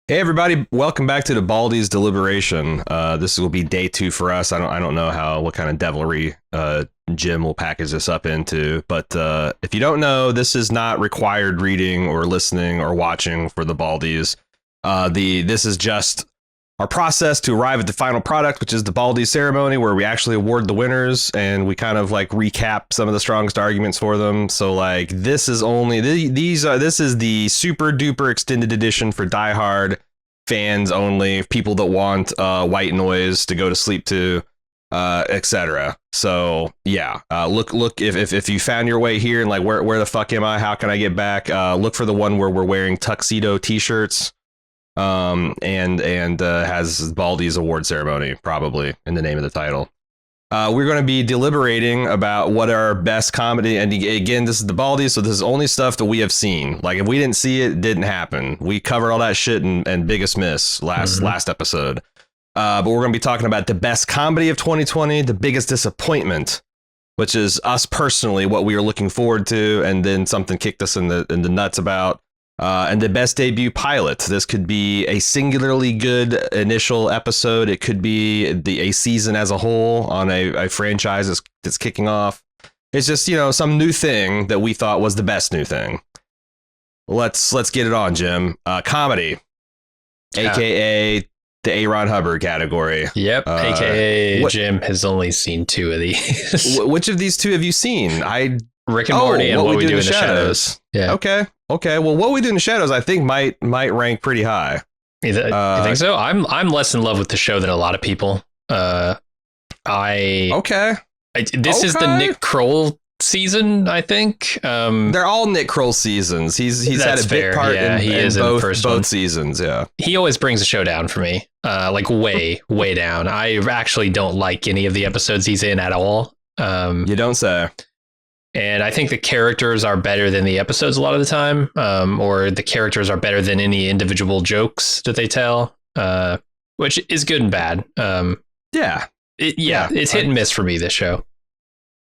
Hey everybody, welcome back to the Baldies Deliberation. This will be day 2 for us. I don't know what kind of devilry Jim will package this up into, but if you don't know, this is not required reading or listening or watching for the Baldies. This is just our process to arrive at the final product, which is the Baldies ceremony, where we actually award the winners and we kind of like recap some of the strongest arguments for them. So like this is only this is the super duper extended edition for diehard fans only, people that want white noise to go to sleep to, etc. So yeah, look if you found your way here and like where the fuck am I? How can I get back? Look for the one where we're wearing tuxedo t-shirts. And has Baldi's award ceremony probably in the name of the title. We're going to be deliberating about what our best comedy, and again, this is the Baldies, so this is only stuff that we have seen. Like if we didn't see it, it didn't happen. We covered all that shit and Biggest Miss last episode. But we're going to be talking about the best comedy of 2020, the biggest disappointment, which is us personally, what we were looking forward to, and then something kicked us in the nuts about. And the best debut pilot. This could be a singularly good initial episode. It could be a season as a whole on a franchise that's kicking off. It's just, some new thing that we thought was the best new thing. Let's get it on, Jim. Comedy, aka the A. Ron Hubbard category. Yep, aka Jim has only seen 2 of these. Which of these 2 have you seen? Rick and Morty and What We Do in the Shadows. Yeah. Okay. Well, What We Do in the Shadows, I think might rank pretty high. You think so? I'm less in love with the show than a lot of people. This is the Nick Kroll season, I think. They're all Nick Kroll seasons. He's had a big part in both seasons. Yeah. He always brings the show down for me. Like way down. I actually don't like any of the episodes he's in at all. You don't say. And I think the characters are better than the episodes a lot of the time, or the characters are better than any individual jokes that they tell, which is good and bad. It's hit and miss for me, this show.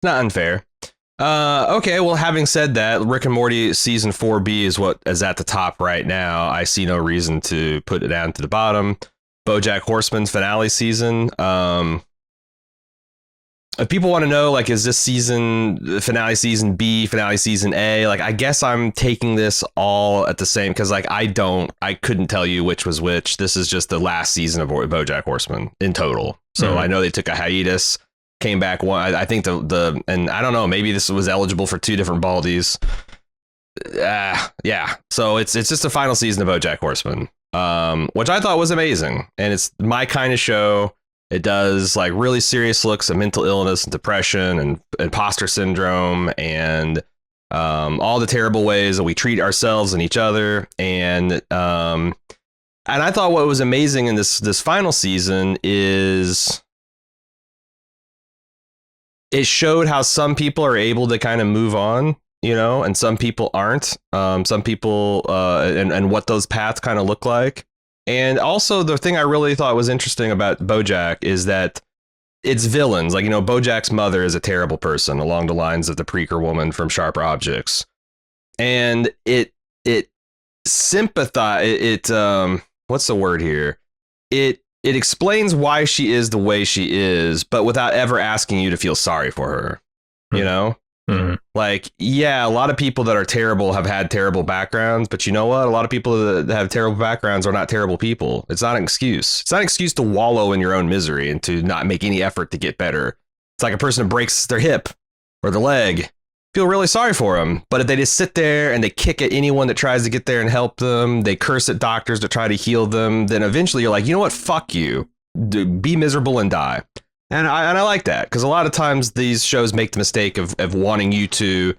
Not unfair. Okay, well, having said that, Rick and Morty season 4B is what is at the top right now. I see no reason to put it down to the bottom. BoJack Horseman's finale season. If people want to know, like, is this season finale season B, finale season A? Like, I guess I'm taking this all at the same, because like I couldn't tell you which was which. This is just the last season of BoJack Horseman in total. So I know they took a hiatus, came back one. I think and I don't know, maybe this was eligible for 2 different Baldies. Yeah. So it's just the final season of BoJack Horseman, which I thought was amazing, and it's my kind of show. It does like really serious looks at mental illness and depression and imposter syndrome and all the terrible ways that we treat ourselves and each other. And I thought what was amazing in this final season is it showed how some people are able to kind of move on, and some people aren't. Some people and what those paths kind of look like. And also the thing I really thought was interesting about BoJack is that it's villains. Like, BoJack's mother is a terrible person along the lines of the Preaker woman from Sharp Objects. And it sympathize. What's the word here? It explains why she is the way she is, but without ever asking you to feel sorry for her, Mm-hmm. Like, yeah, a lot of people that are terrible have had terrible backgrounds, but you know what? A lot of people that have terrible backgrounds are not terrible people. It's not an excuse. It's not an excuse to wallow in your own misery and to not make any effort to get better. It's like a person who breaks their hip or their leg. Feel really sorry for them. But if they just sit there and they kick at anyone that tries to get there and help them, they curse at doctors to try to heal them, then eventually you're like, you know what? Fuck you. Be miserable and die. And I like that, because a lot of times these shows make the mistake of wanting you to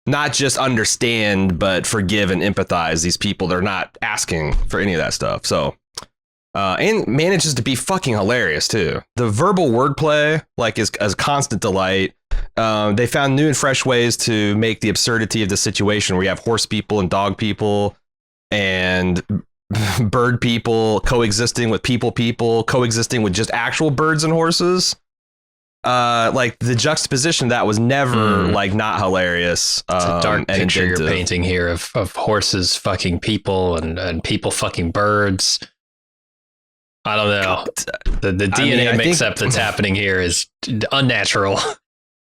not just understand, but forgive and empathize these people that are not asking for any of that stuff. So, and manages to be fucking hilarious, too. The verbal wordplay, like, is a constant delight. They found new and fresh ways to make the absurdity of the situation where you have horse people and dog people and bird people coexisting with people, coexisting with just actual birds and horses. like the juxtaposition of that was never like not hilarious. It's a dark and picture inventive. you're painting here of horses fucking people and people fucking birds. I don't know. The DNA mix-up that's happening here is unnatural.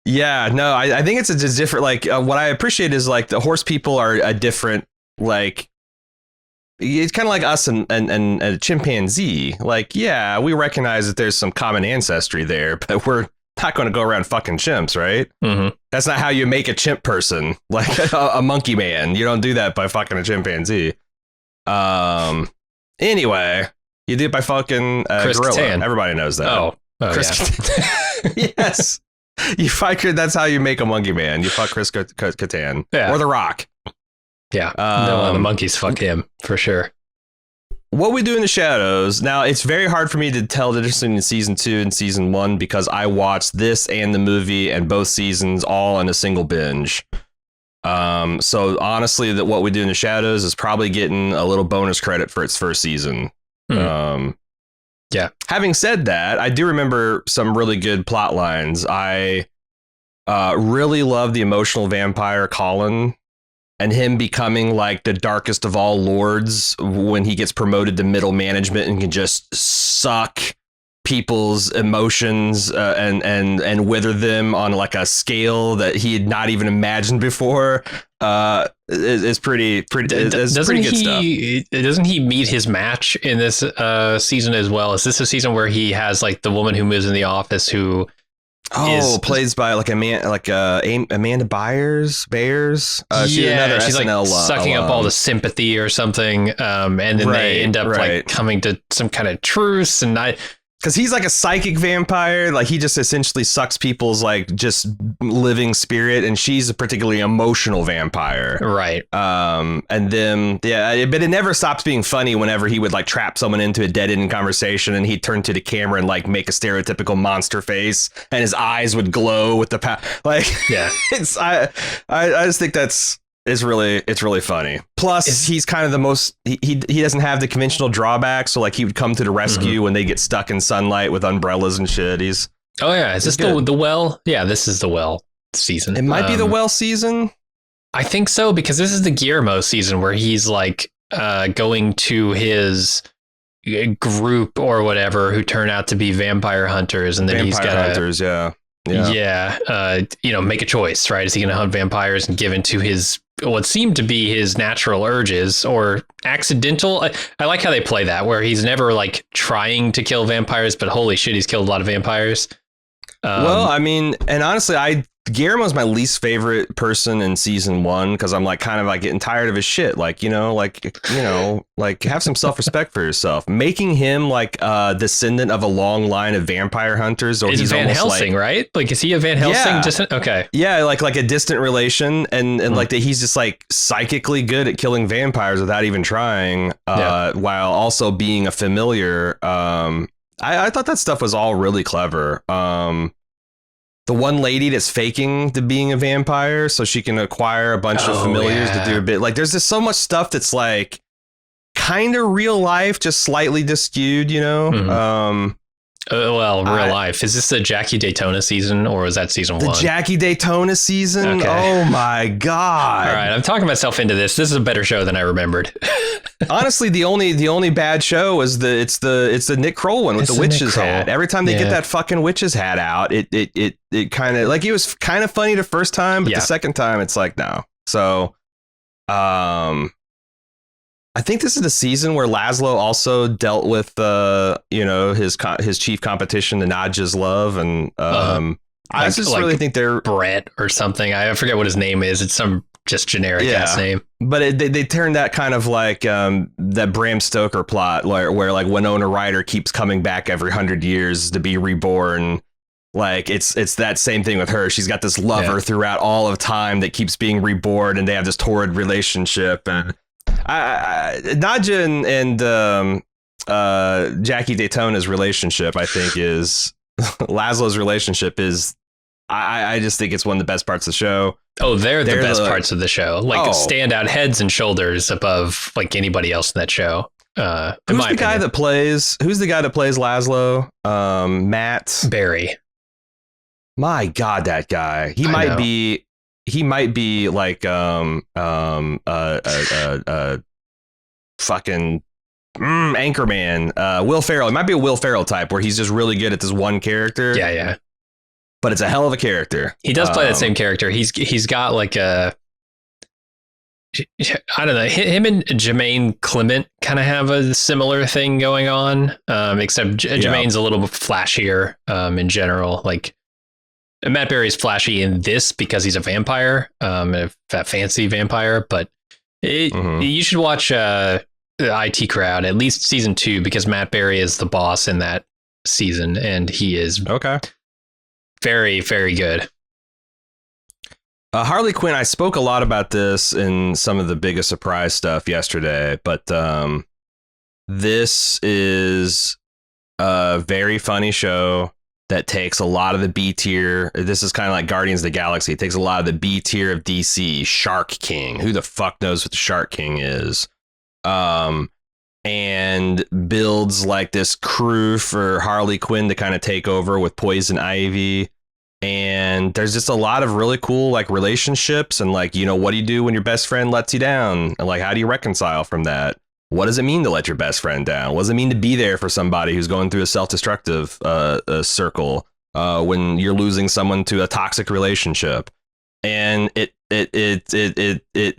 Yeah, no, I think it's a just different, like, what I appreciate is, like, the horse people are a different, like, it's kind of like us and a chimpanzee. Like, yeah, we recognize that there's some common ancestry there, but we're not going to go around fucking chimps, right? Mm-hmm. That's not how you make a chimp person, like a monkey man. You don't do that by fucking a chimpanzee. Anyway, you do it by fucking Chris gorilla. Kattan. Everybody knows that. Oh Chris yeah. Yes. You fuck. That's how you make a monkey man. You fuck Chris Kattan or The Rock. Yeah. No, the monkeys fuck him for sure. What we do in the shadows. Now, it's very hard for me to tell the difference in season 2 and season 1 because I watched this and the movie and both seasons all in a single binge. So honestly, that what we do in the shadows is probably getting a little bonus credit for its first season. Yeah. Having said that, I do remember some really good plot lines. I really love the emotional vampire Colin and him becoming like the darkest of all lords when he gets promoted to middle management and can just suck people's emotions and wither them on like a scale that he had not even imagined before. Is pretty good stuff. Doesn't he meet his match in this season as well? Is this a season where he has like the woman who moves in the office who plays by like Amanda Bears? She's like SNL sucking up all the sympathy or something, and then they end up like coming to some kind of truce, and because he's like a psychic vampire, like he just essentially sucks people's like just living spirit, and she's a particularly emotional vampire, right? And then but it never stops being funny whenever he would like trap someone into a dead end conversation, and he'd turn to the camera and like make a stereotypical monster face, and his eyes would glow with the it's I just think it's really funny. Plus, he's kind of the most he doesn't have the conventional drawbacks. So like he would come to the rescue when they get stuck in sunlight with umbrellas and shit. Is this the well? Yeah, this is the well season. It might be the well season. I think so, because this is the Guillermo season where he's like going to his group or whatever who turn out to be vampire hunters, and then he's got hunters. Make a choice, right? Is he going to hunt vampires and give into his what seemed to be his natural urges or accidental? I like how they play that, where he's never like trying to kill vampires, but holy shit, he's killed a lot of vampires. Well, I mean, and honestly, Guillermo's my least favorite person in season 1 because I'm like kind of like getting tired of his shit. Like, like have some self-respect for yourself. Making him like a descendant of a long line of vampire hunters, or he's Van Helsing, right? Like, is he a Van Helsing? Okay. Yeah, like a distant relation, and like that he's just like psychically good at killing vampires without even trying, while also being a familiar. I thought that stuff was all really clever. The one lady that's faking to being a vampire so she can acquire a bunch of familiars to do a bit. Like, there's just so much stuff that's like kind of real life, just slightly skewed, Real life. Is this the Jackie Daytona season, or was that season 1? The Jackie Daytona season? Okay. Oh my God. All right, I'm talking myself into this. This is a better show than I remembered. Honestly, the only bad show is the Nick Kroll one with the witch's hat. Every time they get that fucking witch's hat out, it kind of like, it was kind of funny the first time, but the second time it's like, no. So, I think this is the season where Laszlo also dealt with his chief competition, the Nadja's love, and I just really think they're Brett or something. I forget what his name is. It's some just generic ass name. But they turned that kind of like that Bram Stoker plot where like Winona Ryder keeps coming back every 100 years to be reborn. Like it's that same thing with her. She's got this lover throughout all of time that keeps being reborn, and they have this torrid relationship. And Nadja and Jackie Daytona's relationship, I think, is Laszlo's relationship is. I just think it's one of the best parts of the show. Oh, they're the best parts of the show. Like standout heads and shoulders above like anybody else in that show. Who's the guy that plays Laszlo? Matt Barry. My God, that guy. He might be like fucking Anchorman, Will Ferrell. It might be a Will Ferrell type where he's just really good at this one character. Yeah. But it's a hell of a character. He does play that same character. He's got like a, I don't know. Him and Jermaine Clement kind of have a similar thing going on, except Jermaine's a little bit flashier in general. Like Matt Berry's flashy in this because he's a vampire, a fancy vampire. But you should watch the IT Crowd, at least season 2, because Matt Berry is the boss in that season, and he is very, very good. Harley Quinn, I spoke a lot about this in some of the biggest surprise stuff yesterday, but this is a very funny show that takes a lot of the B tier. This is kind of like Guardians of the Galaxy. It takes a lot of the B tier of DC. Shark King. Who the fuck knows what the Shark King is? And builds like this crew for Harley Quinn to kind of take over with Poison Ivy. And there's just a lot of really cool like relationships and like, you know, what do you do when your best friend lets you down? And like, how do you reconcile from that? What does it mean to let your best friend down? What does it mean to be there for somebody who's going through a self-destructive circle when you're losing someone to a toxic relationship? And it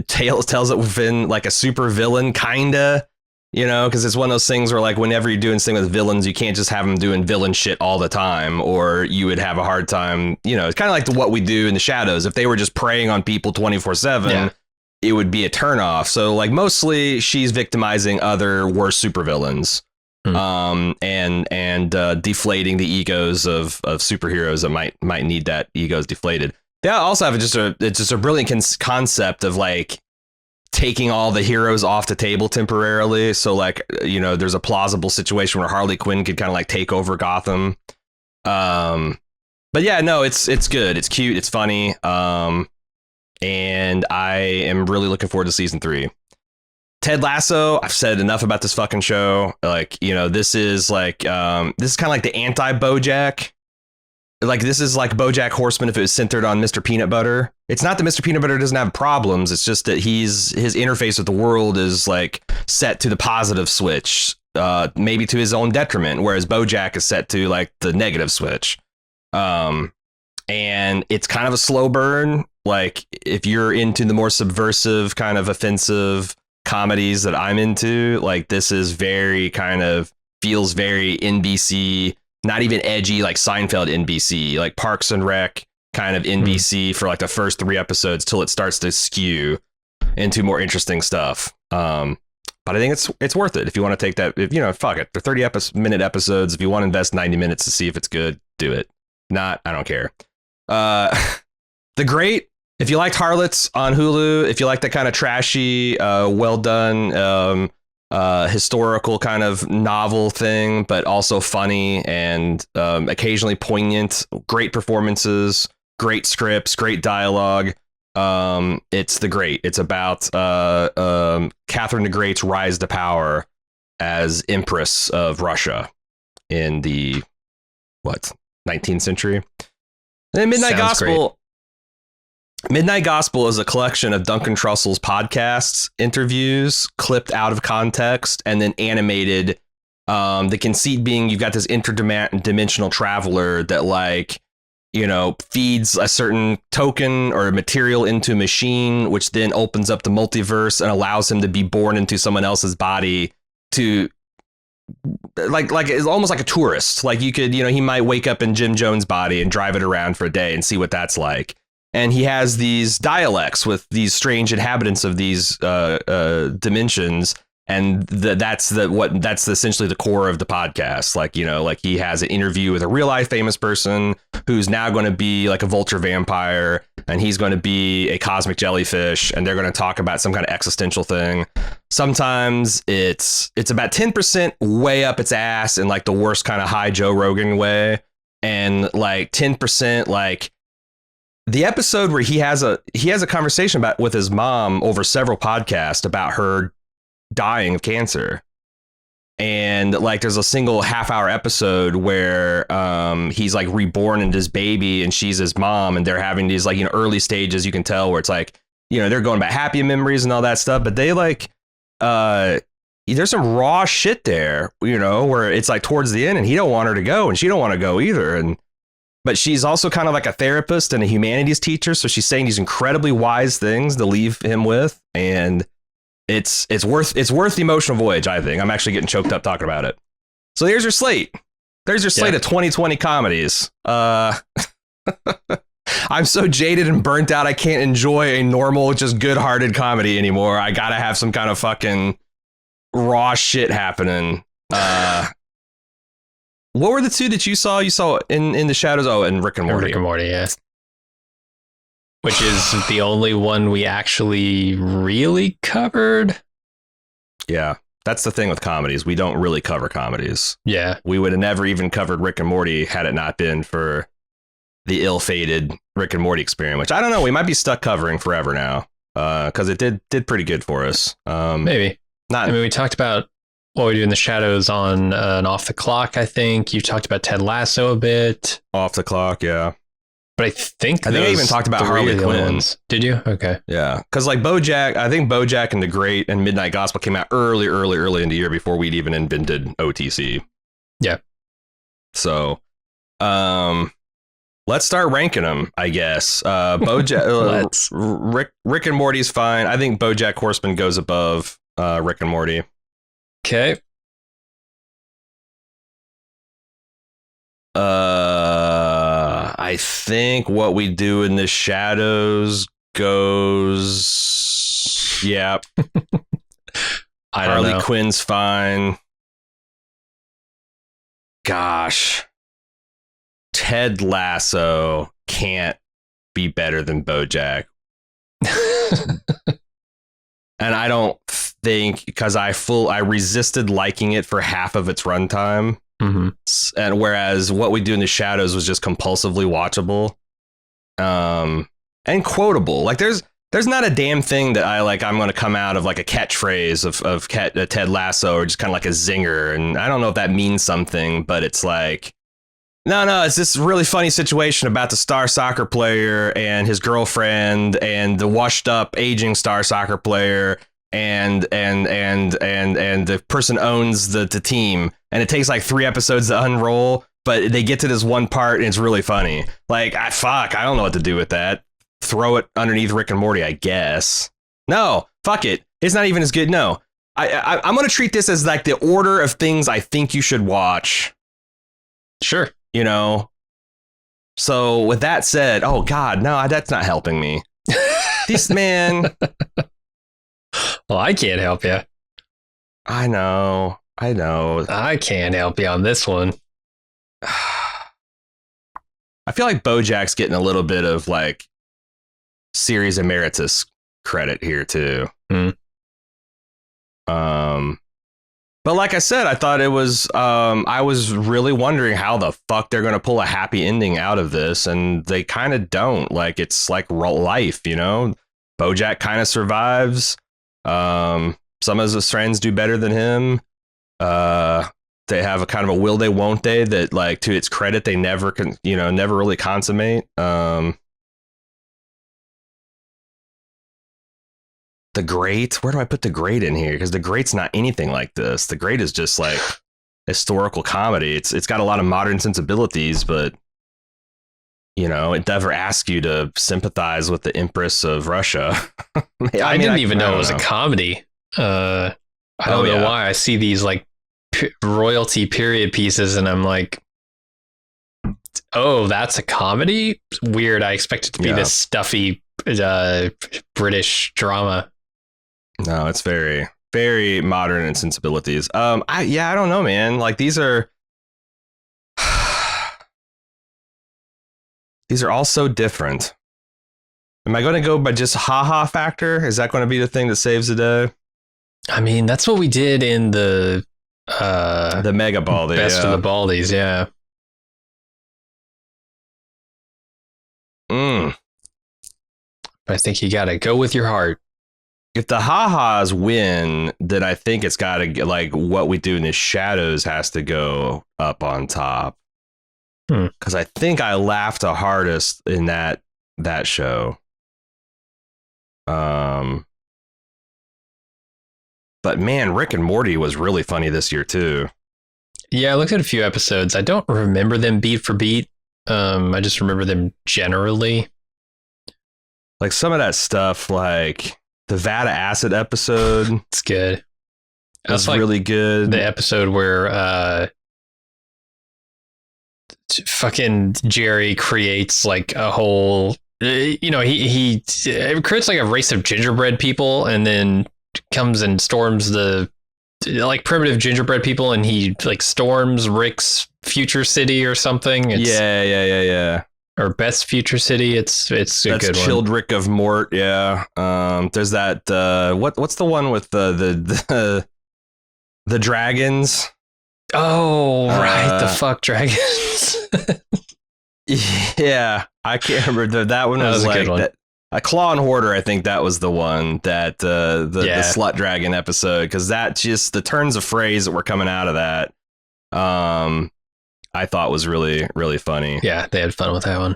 tells it within like a super villain kinda, you know, because it's one of those things where like whenever you're doing things with villains, you can't just have them doing villain shit all the time, or you would have a hard time. You know, it's kind of like what we do in the shadows. If they were just preying on people 24/7, it would be a turnoff. So like mostly she's victimizing other worse supervillains, and deflating the egos of superheroes that might need that egos deflated. They also have just a brilliant concept of like taking all the heroes off the table temporarily. So like, you know, there's a plausible situation where Harley Quinn could kind of like take over Gotham. But yeah, no, it's good. It's cute. It's funny. And I am really looking forward to season 3. Ted Lasso, I've said enough about this fucking show. Like, you know, this is kind of like the anti-BoJack. Like, this is like BoJack Horseman if it was centered on Mr. Peanut Butter. It's not that Mr. Peanut Butter doesn't have problems. It's just that his interface with the world is like set to the positive switch, maybe to his own detriment, whereas BoJack is set to like the negative switch. And it's kind of a slow burn. Like, if you're into the more subversive kind of offensive comedies that I'm into, like this is feels very NBC. Not even edgy like Seinfeld NBC, like Parks and Rec kind of NBC for like the first 3 episodes till it starts to skew into more interesting stuff. But I think it's worth it if you want to take that. If, you know, fuck it, they're 30-minute episodes. If you want to invest 90 minutes to see if it's good, do it. Not, I don't care. The Great. If you liked Harlots on Hulu, if you like that kind of trashy, well done. Historical kind of novel thing, but also funny and occasionally poignant. Great performances, great scripts, great dialogue. It's The Great. It's about Catherine the Great's rise to power as Empress of Russia in the 19th century. And Midnight Gospel. Great. Midnight Gospel is a collection of Duncan Trussell's podcasts, interviews, clipped out of context, and then animated. The conceit being you've got this interdimensional traveler that, like, you know, feeds a certain token or material into a machine, which then opens up the multiverse and allows him to be born into someone else's body to like it's almost like a tourist. Like, you could, you know, he might wake up in Jim Jones' body and drive it around for a day and see what that's like. And he has these dialects with these strange inhabitants of these dimensions. And that's essentially the core of the podcast. Like, you know, like he has an interview with a real life famous person who's now going to be like a vulture vampire, and he's going to be a cosmic jellyfish, and they're going to talk about some kind of existential thing. Sometimes it's about 10% way up its ass in like the worst kind of high Joe Rogan way, and like 10% like the episode where he has a conversation with his mom over several podcasts about her dying of cancer. And like there's a single half-hour episode where he's like reborn into his baby and she's his mom, and they're having these like, you know, early stages, you can tell, where it's like, you know, they're going about happy memories and all that stuff, but they like there's some raw shit there, you know, where it's like towards the end and he don't want her to go and she don't want to go either. But she's also kind of like a therapist and a humanities teacher, so she's saying these incredibly wise things to leave him with, and it's worth the emotional voyage, I think. I'm actually getting choked up talking about it. So there's your slate. There's your slate of 2020 comedies. I'm so jaded and burnt out, I can't enjoy a normal, just good-hearted comedy anymore. I gotta have some kind of fucking raw shit happening. What were the two that you saw? You saw in the shadows. Oh, and Rick and Morty. Rick and Morty, yeah. Which is the only one we actually really covered. Yeah, that's the thing with comedies. We don't really cover comedies. Yeah, we would have never even covered Rick and Morty had it not been for the ill-fated Rick and Morty experience. Which I don't know. We might be stuck covering forever now because it did pretty good for us. Maybe. I mean, we talked about what we do in the shadows on an Off the Clock, I think. You talked about Ted Lasso a bit. Off the Clock, yeah. But I think I even talked about Harley Quinn. Did you? Okay. Yeah, because like BoJack, I think BoJack and The Great and Midnight Gospel came out early in the year before we'd even invented OTC. Yeah. So, let's start ranking them, I guess. BoJack, Rick and Morty's fine. I think BoJack Horseman goes above Rick and Morty. Okay. I think What We Do in the Shadows goes. Yeah. Harley Quinn's fine. Gosh. Ted Lasso can't be better than BoJack. And I don't think, because I resisted liking it for half of its runtime. Mm-hmm. And whereas What We Do in the Shadows was just compulsively watchable, and quotable. Like there's not a damn thing that I'm going to come out of like a catchphrase of Ted Lasso, or just kind of like a zinger. And I don't know if that means something, but it's like, no, it's this really funny situation about the star soccer player and his girlfriend and the washed up aging star soccer player and the person owns the team, and it takes like 3 episodes to unroll, but they get to this one part and it's really funny. Like, I don't know what to do with that. Throw it underneath Rick and Morty, I guess. No, fuck it. It's not even as good. No, I'm going to treat this as like the order of things I think you should watch. Sure. You know, so with that said, oh God, no, that's not helping me. This man. Well, I can't help you. I know. I can't help you on this one. I feel like BoJack's getting a little bit of like series emeritus credit here too. Mm. But like I said, I thought it was, I was really wondering how the fuck they're going to pull a happy ending out of this. And they kind of don't. Like, it's like life, you know? BoJack kind of survives. Some of his friends do better than him. They have a kind of a will they, won't they that, like, to its credit, they never can, never really consummate. The Great, where do I put The Great in here? Because The Great's not anything like this. The Great is just like historical comedy. It's got a lot of modern sensibilities, but it never asks you to sympathize with the Empress of Russia. I didn't even know it was a comedy. I don't know why I see these like royalty period pieces and I'm like, oh, that's a comedy? Weird. I expect it to be this stuffy British drama. No, it's very, very modern in sensibilities. I don't know, man. Like these are all so different. Am I going to go by just haha factor? Is that going to be the thing that saves the day? I mean, that's what we did in the Mega Baldy, best of the Baldies, yeah. I think you got to go with your heart. if the ha-has win, then I think it's got to get like What We Do in the Shadows has to go up on top. Because I think I laughed the hardest in that show. But man, Rick and Morty was really funny this year too. Yeah, I looked at a few episodes. I don't remember them beat for beat. I just remember them generally. Like some of that stuff, like the Vata Acid episode. It's good. That's like really good. The episode where fucking Jerry creates like a whole, he creates like a race of gingerbread people and then comes and storms the like primitive gingerbread people, and he like storms Rick's future city or something. Yeah. Or Beth's future city. It's a That's good one. Childrick of Mort. Yeah. There's that. What's the one with the dragons? Oh, right. The fuck dragons. Yeah, I can't remember. That one was like that. A Claw and Hoarder, I think that was the one that the Slut Dragon episode, because that just the turns of phrase that were coming out of that, I thought was really, really funny. Yeah, they had fun with that one.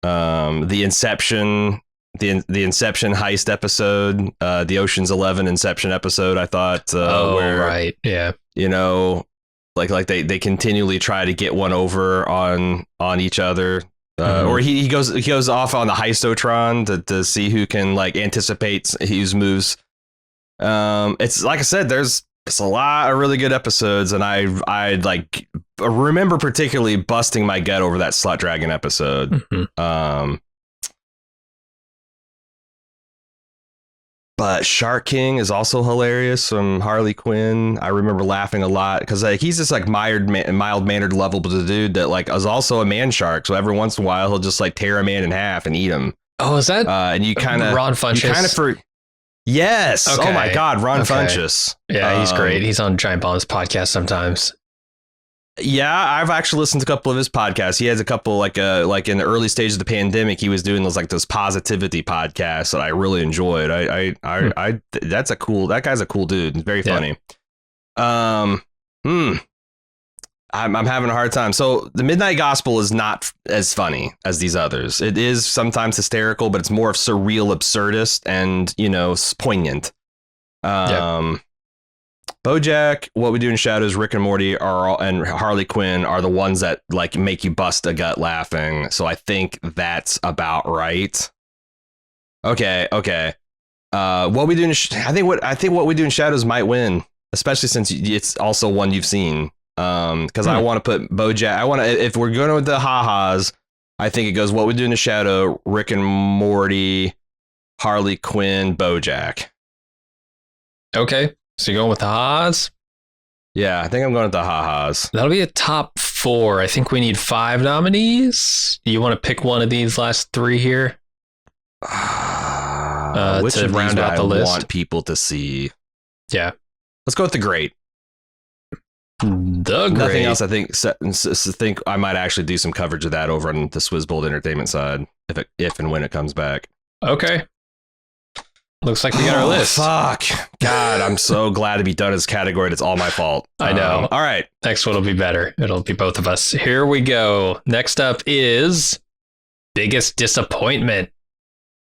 The Inception, the Inception heist episode, the Ocean's 11 Inception episode, I thought. Where, right, yeah. Like they continually try to get one over on each other. Or he goes off on the heistotron to see who can like anticipate whose moves. It's like I said, there's a lot of really good episodes, and I like remember particularly busting my gut over that Slut Dragon episode. But Shark King is also hilarious from Harley Quinn. I remember laughing a lot because like he's just like mild-mannered, lovable dude that like is also a man shark. So every once in a while he'll just like tear a man in half and eat him. Oh, is that? And you kind of Ron Funches? Yes. Okay. Oh my God, Ron Funches. Yeah, he's great. He's on Giant Bomb's podcast sometimes. Yeah, I've actually listened to a couple of his podcasts. He has a couple like in the early stages of the pandemic, he was doing those positivity podcasts that I really enjoyed. That's that guy's a cool dude. He's very funny. I'm having a hard time. So the Midnight Gospel is not as funny as these others. It is sometimes hysterical, but it's more of surreal, absurdist, and poignant. BoJack, What We Do in Shadows, Rick and Morty and Harley Quinn are the ones that like make you bust a gut laughing. So I think that's about right. Okay. What We Do in I think What We Do in Shadows might win, especially since it's also one you've seen. Because I want to put BoJack. If we're going with the ha-has, I think it goes What We Do in the Shadow, Rick and Morty, Harley Quinn, BoJack. Okay. So you're going with the ha-has? Yeah, I think I'm going with the ha-has. That'll be a top 4. I think we need 5 nominees. You want to pick one of these last 3 here? Which to of these round out the list? I want people to see? Yeah. Let's go with The Great. The Great. Nothing else. I think I might actually do some coverage of that over on the Swizzbold Entertainment side if and when it comes back. Okay. Looks like we got our list. Fuck. God, I'm so glad to be done as category. It's all my fault. I know. All right. Next one will be better. It'll be both of us. Here we go. Next up is Biggest Disappointment.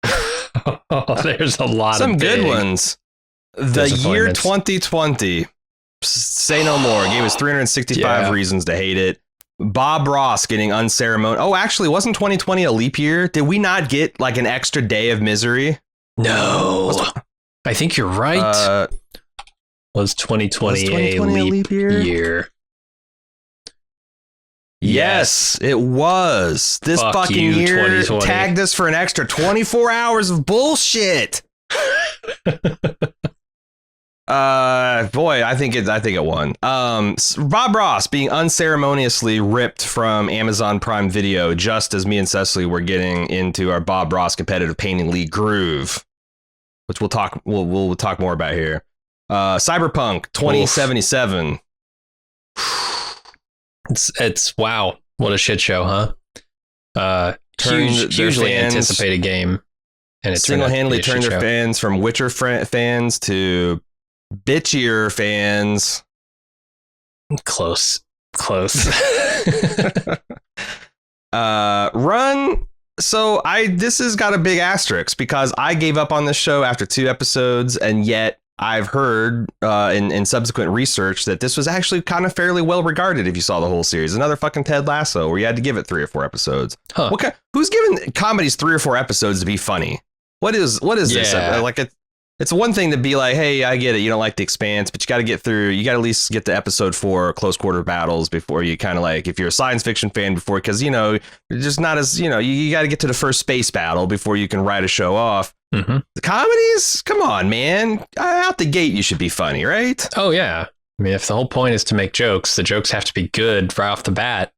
There's a lot some of good ones. The year 2020. Say No More gave us 365 reasons to hate it. Bob Ross getting unceremonious. Oh, actually, wasn't 2020 a leap year? Did we not get like an extra day of misery? No. I think you're right. Was 2020 a leap year? Yes, it was. This fucking year tagged us for an extra 24 hours of bullshit. Boy, I think it won. Bob Ross being unceremoniously ripped from Amazon Prime Video just as me and Cecily were getting into our Bob Ross competitive painting league groove, which we'll talk more about here. Cyberpunk 2077. It's wow, what a shit show, huh? Hugely anticipated game. and it single-handedly turned their show. fans from Witcher fans to bitchier fans. Close. Run. So this has got a big asterisk because I gave up on this show after 2 episodes, and yet I've heard in subsequent research that this was actually kind of fairly well regarded if you saw the whole series. Another fucking Ted Lasso where you had to give it 3 or 4 episodes. Huh. Who's giving comedies 3 or 4 episodes to be funny? What is this? Like it's one thing to be like, hey, I get it, you don't like The Expanse, but you got to get through. You got to at least get to episode 4, Close Quarter Battles, before you kind of like, if you're a science fiction fan, because you're just not as you got to get to the first space battle before you can write a show off. Mm-hmm. The comedies, come on, man, out the gate you should be funny, right? Oh yeah, I mean, if the whole point is to make jokes, the jokes have to be good right off the bat.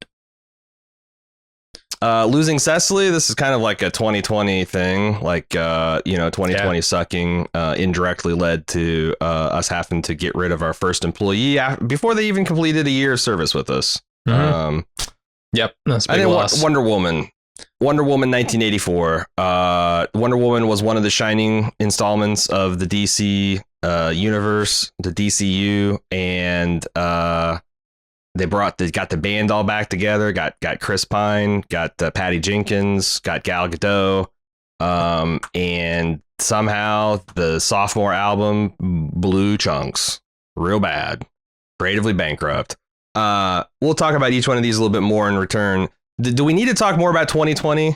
Losing Cecily, this is kind of like a 2020 thing, like 2020 sucking indirectly led to us having to get rid of our first employee before they even completed a year of service with us. Mm-hmm. Yep, that's a big loss. Wonder Woman 1984. Wonder Woman was one of the shining installments of the DC universe, the DCU, and they got the band all back together. Got Chris Pine, got Patty Jenkins, got Gal Gadot, and somehow the sophomore album blew chunks real bad, creatively bankrupt. We'll talk about each one of these a little bit more in return. Do we need to talk more about 2020?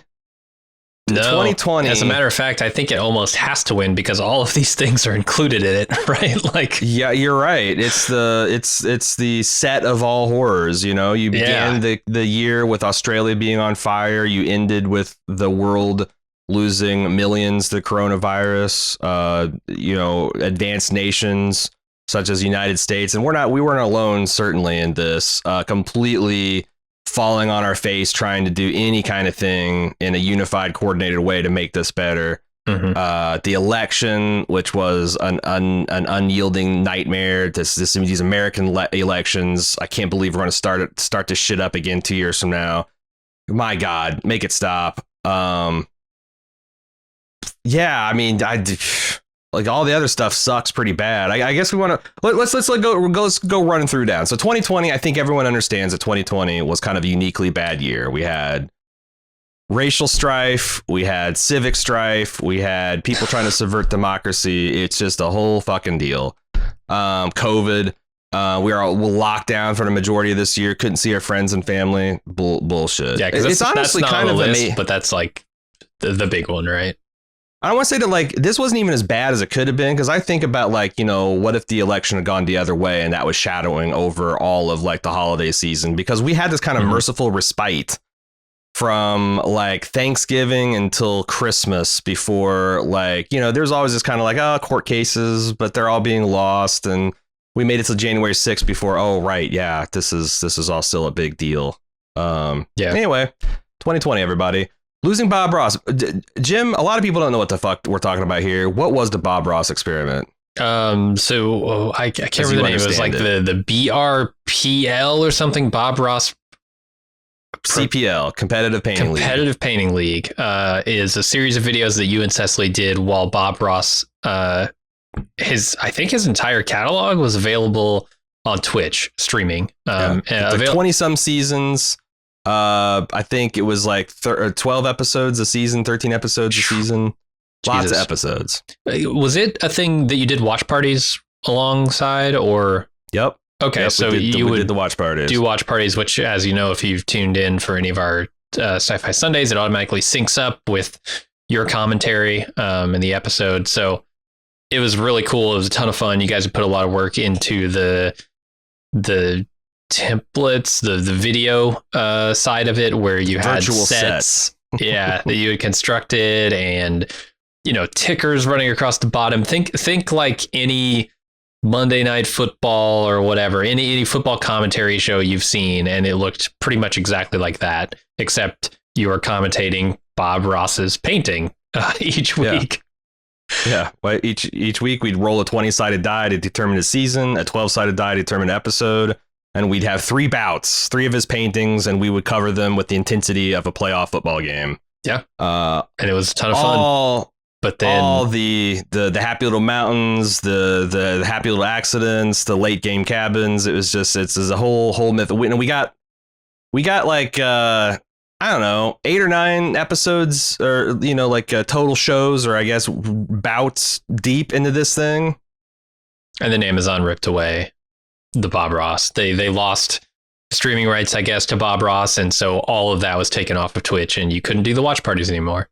No, 2020. As a matter of fact, I think it almost has to win because all of these things are included in it, right? Like, yeah, you're right. It's the set of all horrors. You began the year with Australia being on fire. You ended with the world losing millions to coronavirus. Advanced nations such as the United States, and we weren't alone certainly in this. Completely falling on our face, trying to do any kind of thing in a unified, coordinated way to make this better. Mm-hmm. The election, which was an unyielding nightmare. These American elections. I can't believe we're going to start this shit up again 2 years from now. My God, make it stop. Yeah, I mean, like all the other stuff sucks pretty bad. I guess we want to let's go running through down. So 2020, I think everyone understands that 2020 was kind of a uniquely bad year. We had racial strife, we had civic strife, we had people trying to subvert democracy. It's just a whole fucking deal. COVID, we were locked down for the majority of this year. Couldn't see our friends and family. Bullshit. Yeah, because it's honestly kind of list, but that's like the big one, right? I don't want to say that like this wasn't even as bad as it could have been, because I think about like, what if the election had gone the other way and that was shadowing over all of like the holiday season, because we had this kind of merciful respite from like Thanksgiving until Christmas before, like, there's always this kind of like, court cases, but they're all being lost. And we made it till January 6th before. Oh, right. Yeah, this is all still a big deal. Anyway, 2020, everybody. Losing Bob Ross. Jim, a lot of people don't know what the fuck we're talking about here. What was the Bob Ross experiment? I can't remember the name. It was like the BRPL or something. Bob Ross CPL, Competitive Painting League. Competitive Painting League is a series of videos that you and Cecily did while Bob Ross, his entire catalog was available on Twitch streaming. Like 20 some seasons. I think it was like 12 episodes a season, 13 episodes a season. Lots of episodes. Was it a thing that you did watch parties alongside, or? Yep. Okay, yep, so we would did the watch parties. Do watch parties, which, as you know, if you've tuned in for any of our Sci-Fi Sundays, it automatically syncs up with your commentary in the episode. So it was really cool. It was a ton of fun. You guys have put a lot of work into the templates, the video side of it, where you had virtual sets. Yeah, that you had constructed, and tickers running across the bottom. Think like any Monday Night Football or whatever, any football commentary show you've seen, and it looked pretty much exactly like that, except you were commentating Bob Ross's painting each week. Yeah, well, each week we'd roll a 20-sided die to determine a season, a 12-sided die to determine an episode, and we'd have 3 bouts, 3 of his paintings, and we would cover them with the intensity of a playoff football game. Yeah, and it was a ton of fun. But then all the happy little mountains, the happy little accidents, the late game cabins. It was just it's a whole myth. And we got like I don't know, 8 or 9 episodes, or like total shows, or I guess bouts deep into this thing. And then Amazon ripped away the Bob Ross. They lost streaming rights, I guess, to Bob Ross, and so all of that was taken off of Twitch, and you couldn't do the watch parties anymore.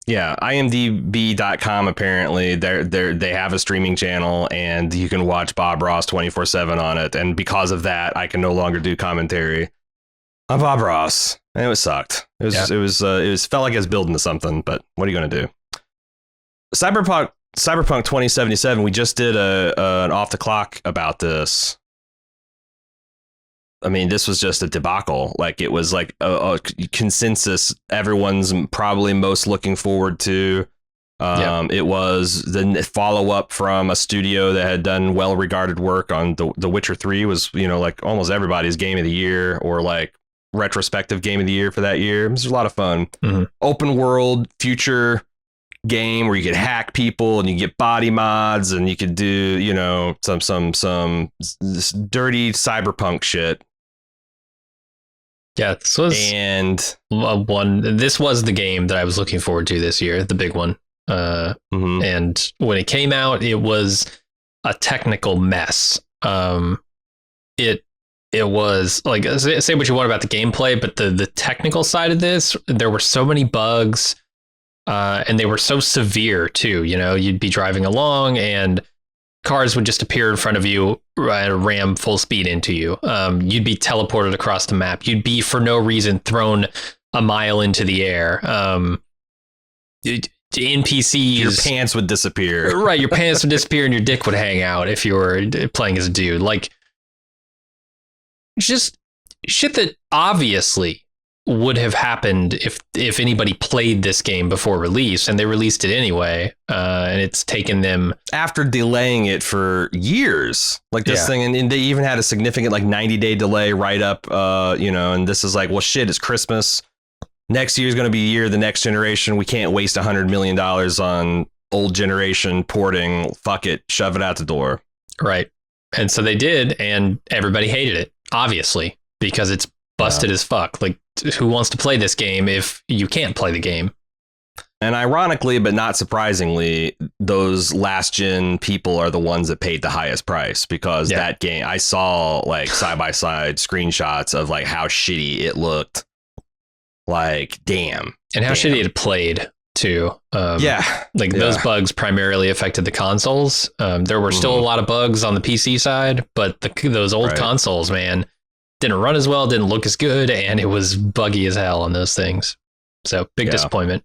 Yeah, IMDb.com apparently they have a streaming channel, and you can watch Bob Ross 24/7 on it. And because of that, I can no longer do commentary on Bob Ross, and it was sucked. It was felt like it was building to something, but what are you gonna do? Cyberpunk 2077. We just did an off the clock about this. I mean, this was just a debacle. Like, it was like a consensus everyone's probably most looking forward to. It was the follow up from a studio that had done well regarded work on The Witcher 3. Was like almost everybody's game of the year, or like retrospective game of the year for that year. It was a lot of fun. Mm-hmm. Open world future game where you could hack people and you get body mods, and you could do some this dirty cyberpunk shit. Yeah, this was This was the game that I was looking forward to this year, the big one. And when it came out, it was a technical mess. It was like, say what you want about the gameplay, but the technical side of this, there were so many bugs, and they were so severe too. You'd be driving along and cars would just appear in front of you and ram full speed into you. You'd be teleported across the map. You'd be, for no reason, thrown a mile into the air. NPCs... Your pants would disappear. Right, your pants would disappear and your dick would hang out if you were playing as a dude. Like, just shit that obviously would have happened if anybody played this game before release, and they released it anyway, and it's taken them after delaying it for years, like this thing, and they even had a significant like 90-day delay right up, and this is like, well, shit, it's Christmas, next year's going to be the year of the next generation, we can't waste $100 million on old generation porting, fuck it, shove it out the door. Right. And so they did, and everybody hated it, obviously, because it's busted as fuck. Like, who wants to play this game if you can't play the game? And ironically, but not surprisingly, those last gen people are the ones that paid the highest price, because that game, I saw like side by side screenshots of like how shitty it looked. Like, damn. And how shitty it played too. Those bugs primarily affected the consoles. There were still a lot of bugs on the PC side, but those old consoles, man, didn't run as well, didn't look as good, and it was buggy as hell on those things. So big disappointment.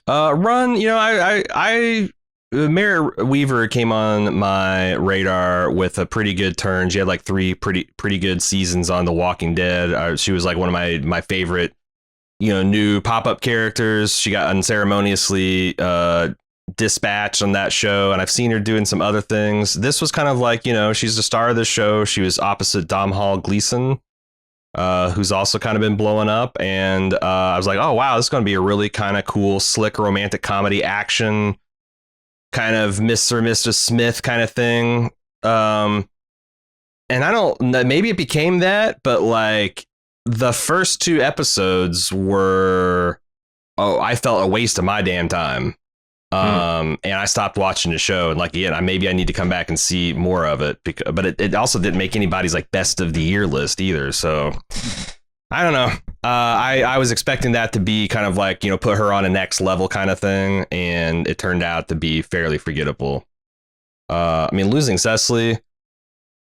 Mary Weaver came on my radar with a pretty good turn. She had like 3 pretty good seasons on The Walking Dead. She was like one of my favorite, new pop-up characters. She got unceremoniously dispatched on that show, and I've seen her doing some other things. This was kind of like, she's the star of the show. She was opposite Domhnall Gleeson, who's also kind of been blowing up, and I was like, oh wow, this is going to be a really kind of cool, slick romantic comedy action kind of Mr. Smith kind of thing. And I don't, maybe it became that, but like the first 2 episodes were, I felt a waste of my damn time. And I stopped watching the show, and like, maybe I need to come back and see more of it, but it also didn't make anybody's like best of the year list either. So I don't know. I was expecting that to be kind of like, put her on a next level kind of thing, and it turned out to be fairly forgettable. Losing Cecily,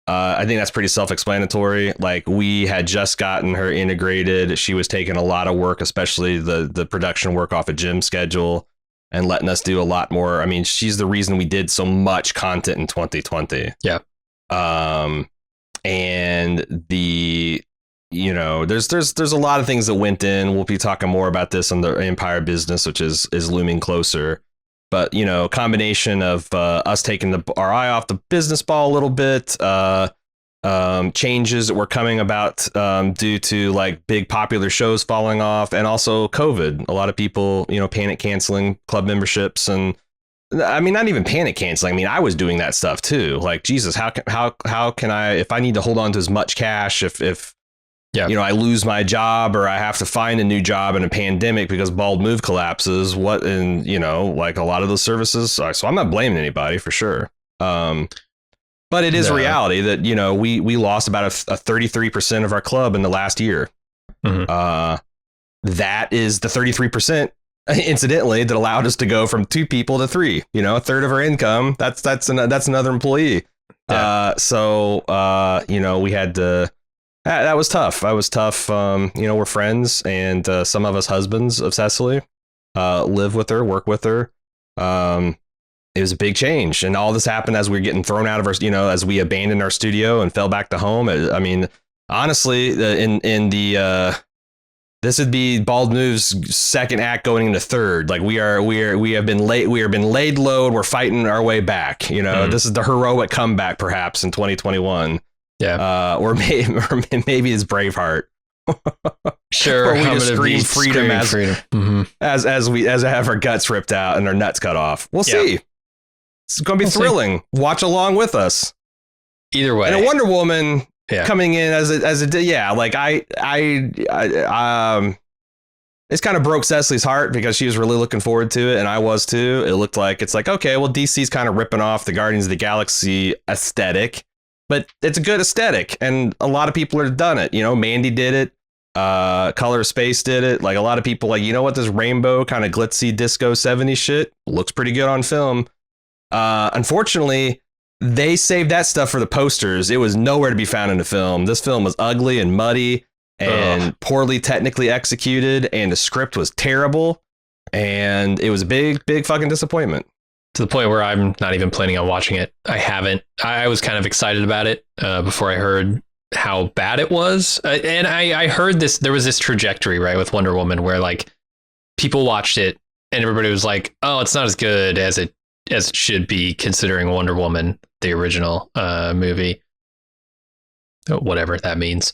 I think that's pretty self-explanatory. Like, we had just gotten her integrated. She was taking a lot of work, especially the production work off of Jim's schedule, and letting us do a lot more. I mean, she's the reason we did so much content in 2020. Yeah. And there's a lot of things that went in. We'll be talking more about this on the Empire Business, which is looming closer. But, combination of us taking our eye off the business ball a little bit, changes that were coming about due to like big popular shows falling off, and also COVID. A lot of people, panic canceling club memberships, and I mean, not even panic canceling. I mean, I was doing that stuff too. Like, Jesus, how can I, if I need to hold on to as much cash, if I lose my job or I have to find a new job in a pandemic because Bald Move collapses, like a lot of those services. So I'm not blaming anybody for sure. But it is a reality that, we lost about a 33% of our club in the last year. Mm-hmm. That is the 33%, incidentally, that allowed us to go from 2 people to 3, a third of our income. That's another employee. Yeah. We had to, that was tough. I was tough. We're friends, and some of us husbands of Cecily live with her, work with her. It was a big change, and all this happened as we were getting thrown out of our, as we abandoned our studio and fell back to home. I mean, honestly, this would be Bald Move's second act going into third. Like we have been laid low, and we're fighting our way back. This is the heroic comeback, perhaps in 2021. Yeah, or maybe it's Braveheart. Sure, or we just scream freedom as we have our guts ripped out and our nuts cut off. We'll see. It's going to be thrilling. Watch along with us. Either way. And a Wonder Woman coming in as a it's kind of broke Cecily's heart because she was really looking forward to it, and I was too. It looked like okay, well, DC's kind of ripping off the Guardians of the Galaxy aesthetic, but it's a good aesthetic, and a lot of people have done it. Mandy did it. Color of Space did it. Like, a lot of people what, this rainbow kind of glitzy disco 70s shit looks pretty good on film. Unfortunately, they saved that stuff for the posters. It was nowhere to be found in the film. This film was ugly and muddy and poorly technically executed, and the script was terrible, and it was a big fucking disappointment. To the point where I'm not even planning on watching it. I haven't. I was kind of excited about it before I heard how bad it was. And I heard there was this trajectory, right, with Wonder Woman where like people watched it and everybody was like, oh, it's not as good as it should be, considering Wonder Woman, the original movie, whatever that means.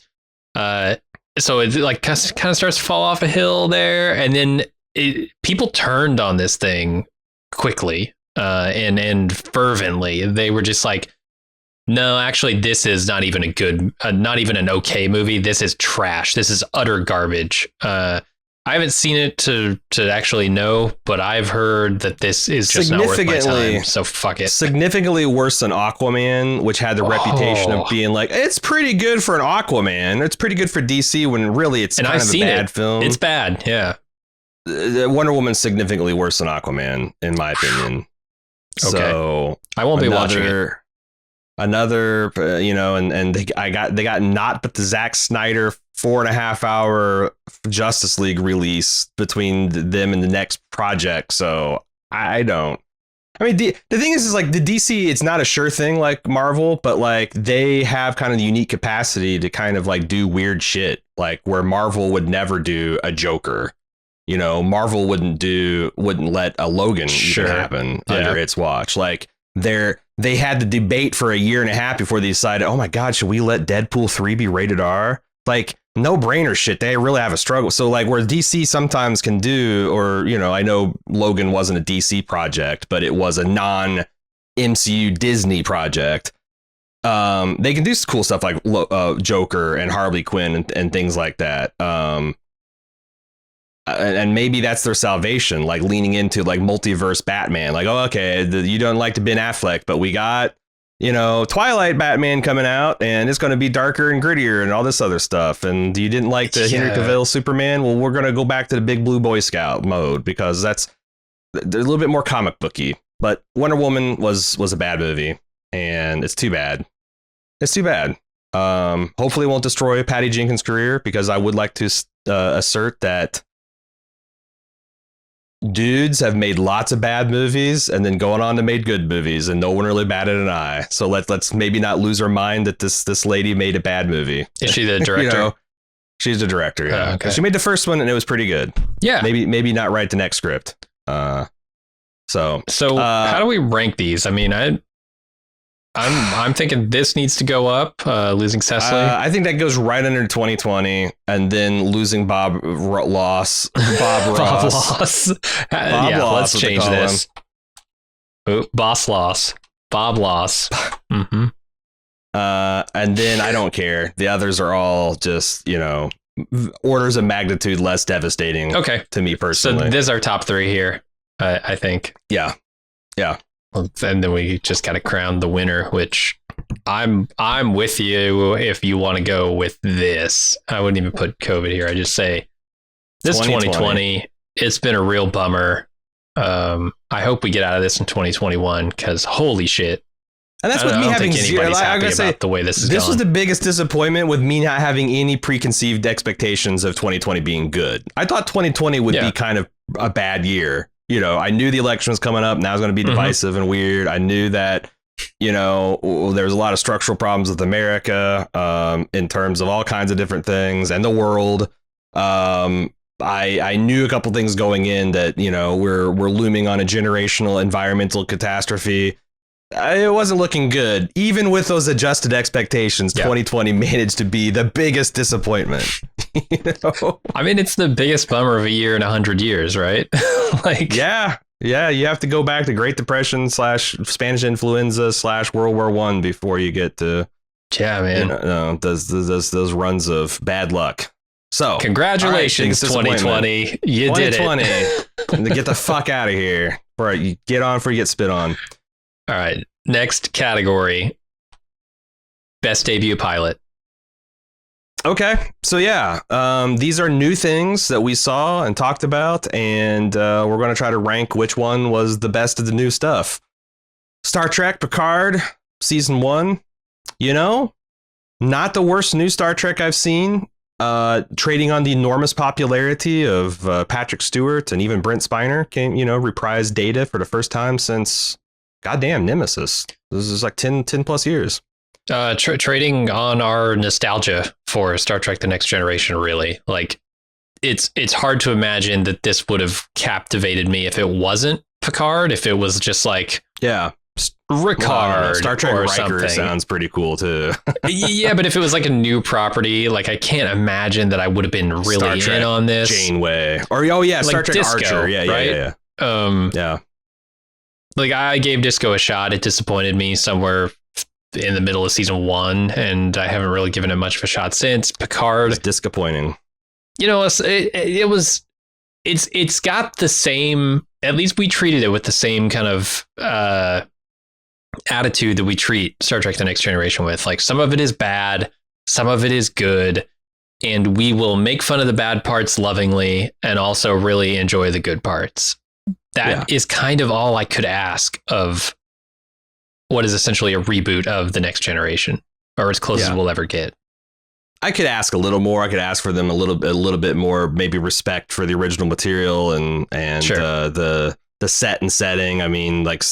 So it like kind of starts to fall off a hill there, and then people turned on this thing quickly and fervently. They were just like, no, actually, this is not even not even an okay movie. This is trash. This is utter garbage. I haven't seen it to actually know, but I've heard that this is just not worth my time. So fuck it. Significantly worse than Aquaman, which had the reputation of being like, it's pretty good for an Aquaman. It's pretty good for DC, when really it's kind of a bad film. It's bad, yeah. Wonder Woman's significantly worse than Aquaman, in my opinion. Okay. So I won't be watching it. Another, and they got not but the Zack Snyder 4.5 hour Justice League release between them and the next project. So I mean, the thing is like the DC, it's not a sure thing like Marvel, but like they have kind of the unique capacity to kind of like do weird shit, like where Marvel would never do a Joker. Marvel wouldn't let a Logan even happen under its watch. Like they had the debate for a year and a half before they decided, oh my God, should we let Deadpool 3 be rated R? Like, no brainer shit. They really have a struggle. So like where DC sometimes can do, or, I know Logan wasn't a DC project, but it was a non-MCU Disney project. They can do cool stuff like Joker and Harley Quinn and things like that. And maybe that's their salvation, like leaning into like multiverse Batman. Like, oh, okay, you don't like to Ben Affleck, but we got, Twilight Batman coming out, and it's going to be darker and grittier and all this other stuff. And you didn't like the Henry Cavill Superman? Well, we're going to go back to the big blue Boy Scout mode, because they're a little bit more comic booky. But Wonder Woman was a bad movie, and it's too bad. It's too bad. Hopefully it won't destroy Patty Jenkins' career, because I would like to assert that dudes have made lots of bad movies and then going on to make good movies, and no one really batted an eye. So let's maybe not lose our mind that this lady made a bad movie. Is she the director? She's the director. Yeah. Okay. She made the first one and it was pretty good. Yeah. Maybe not write the next script. So how do we rank these? I mean, I'm thinking this needs to go up. Losing Cecily. I think that goes right under 2020, and then losing Bob Ross. Bob Loss. Let's change this. Ooh, Boss Loss. Bob Loss. Mm-hmm. And then I don't care. The others are all just, orders of magnitude less devastating. Okay. To me personally. So this is our top 3 here, I think. Yeah. And then we just got to crown the winner, which I'm with you if you want to go with this. I wouldn't even put COVID here. I just say this 2020, it's been a real bummer. I hope we get out of this in 2021 because holy shit. And that's with me having zero. I'm gonna say the way this is. This was the biggest disappointment with me not having any preconceived expectations of 2020 being good. I thought 2020 would be kind of a bad year. I knew the election was coming up. Now it's going to be divisive and weird. I knew that, there's a lot of structural problems with America in terms of all kinds of different things and the world. I knew a couple things going in that, we're looming on a generational environmental catastrophe. It wasn't looking good. Even with those adjusted expectations, 2020 managed to be the biggest disappointment. I mean, it's the biggest bummer of a year in 100 years, right? Yeah. You have to go back to Great Depression / Spanish influenza / World War I before you get to those runs of bad luck. So congratulations, 2020. You did it. Get the fuck out of here. Before you get spit on. All right. Next category. Best debut pilot. Okay. So these are new things that we saw and talked about, and we're going to try to rank which one was the best of the new stuff. Star Trek Picard, season 1, not the worst new Star Trek I've seen, trading on the enormous popularity of Patrick Stewart, and even Brent Spiner came, reprised Data for the first time since goddamn Nemesis. This is like 10 plus years. Trading on our nostalgia for Star Trek The Next Generation, really. Like, it's hard to imagine that this would have captivated me if it wasn't Picard, if it was just like Ricard Star Trek or Riker something. Sounds pretty cool too. Yeah, but if it was like a new property, like I can't imagine that I would have been really in on this. Janeway. Or Star Trek Disco, Archer. Yeah. Yeah. Like, I gave Disco a shot. It disappointed me somewhere in the middle of season 1, and I haven't really given it much of a shot since. Picard, it's disappointing. It's got the same. At least we treated it with the same kind of attitude that we treat Star Trek: The Next Generation with. Like, some of it is bad, some of it is good, and we will make fun of the bad parts lovingly, and also really enjoy the good parts. That is kind of all I could ask of what is essentially a reboot of The Next Generation, or as close as we'll ever get. I could ask a little more. I could ask for them a little bit more, maybe respect for the original material and the set and setting. I mean, like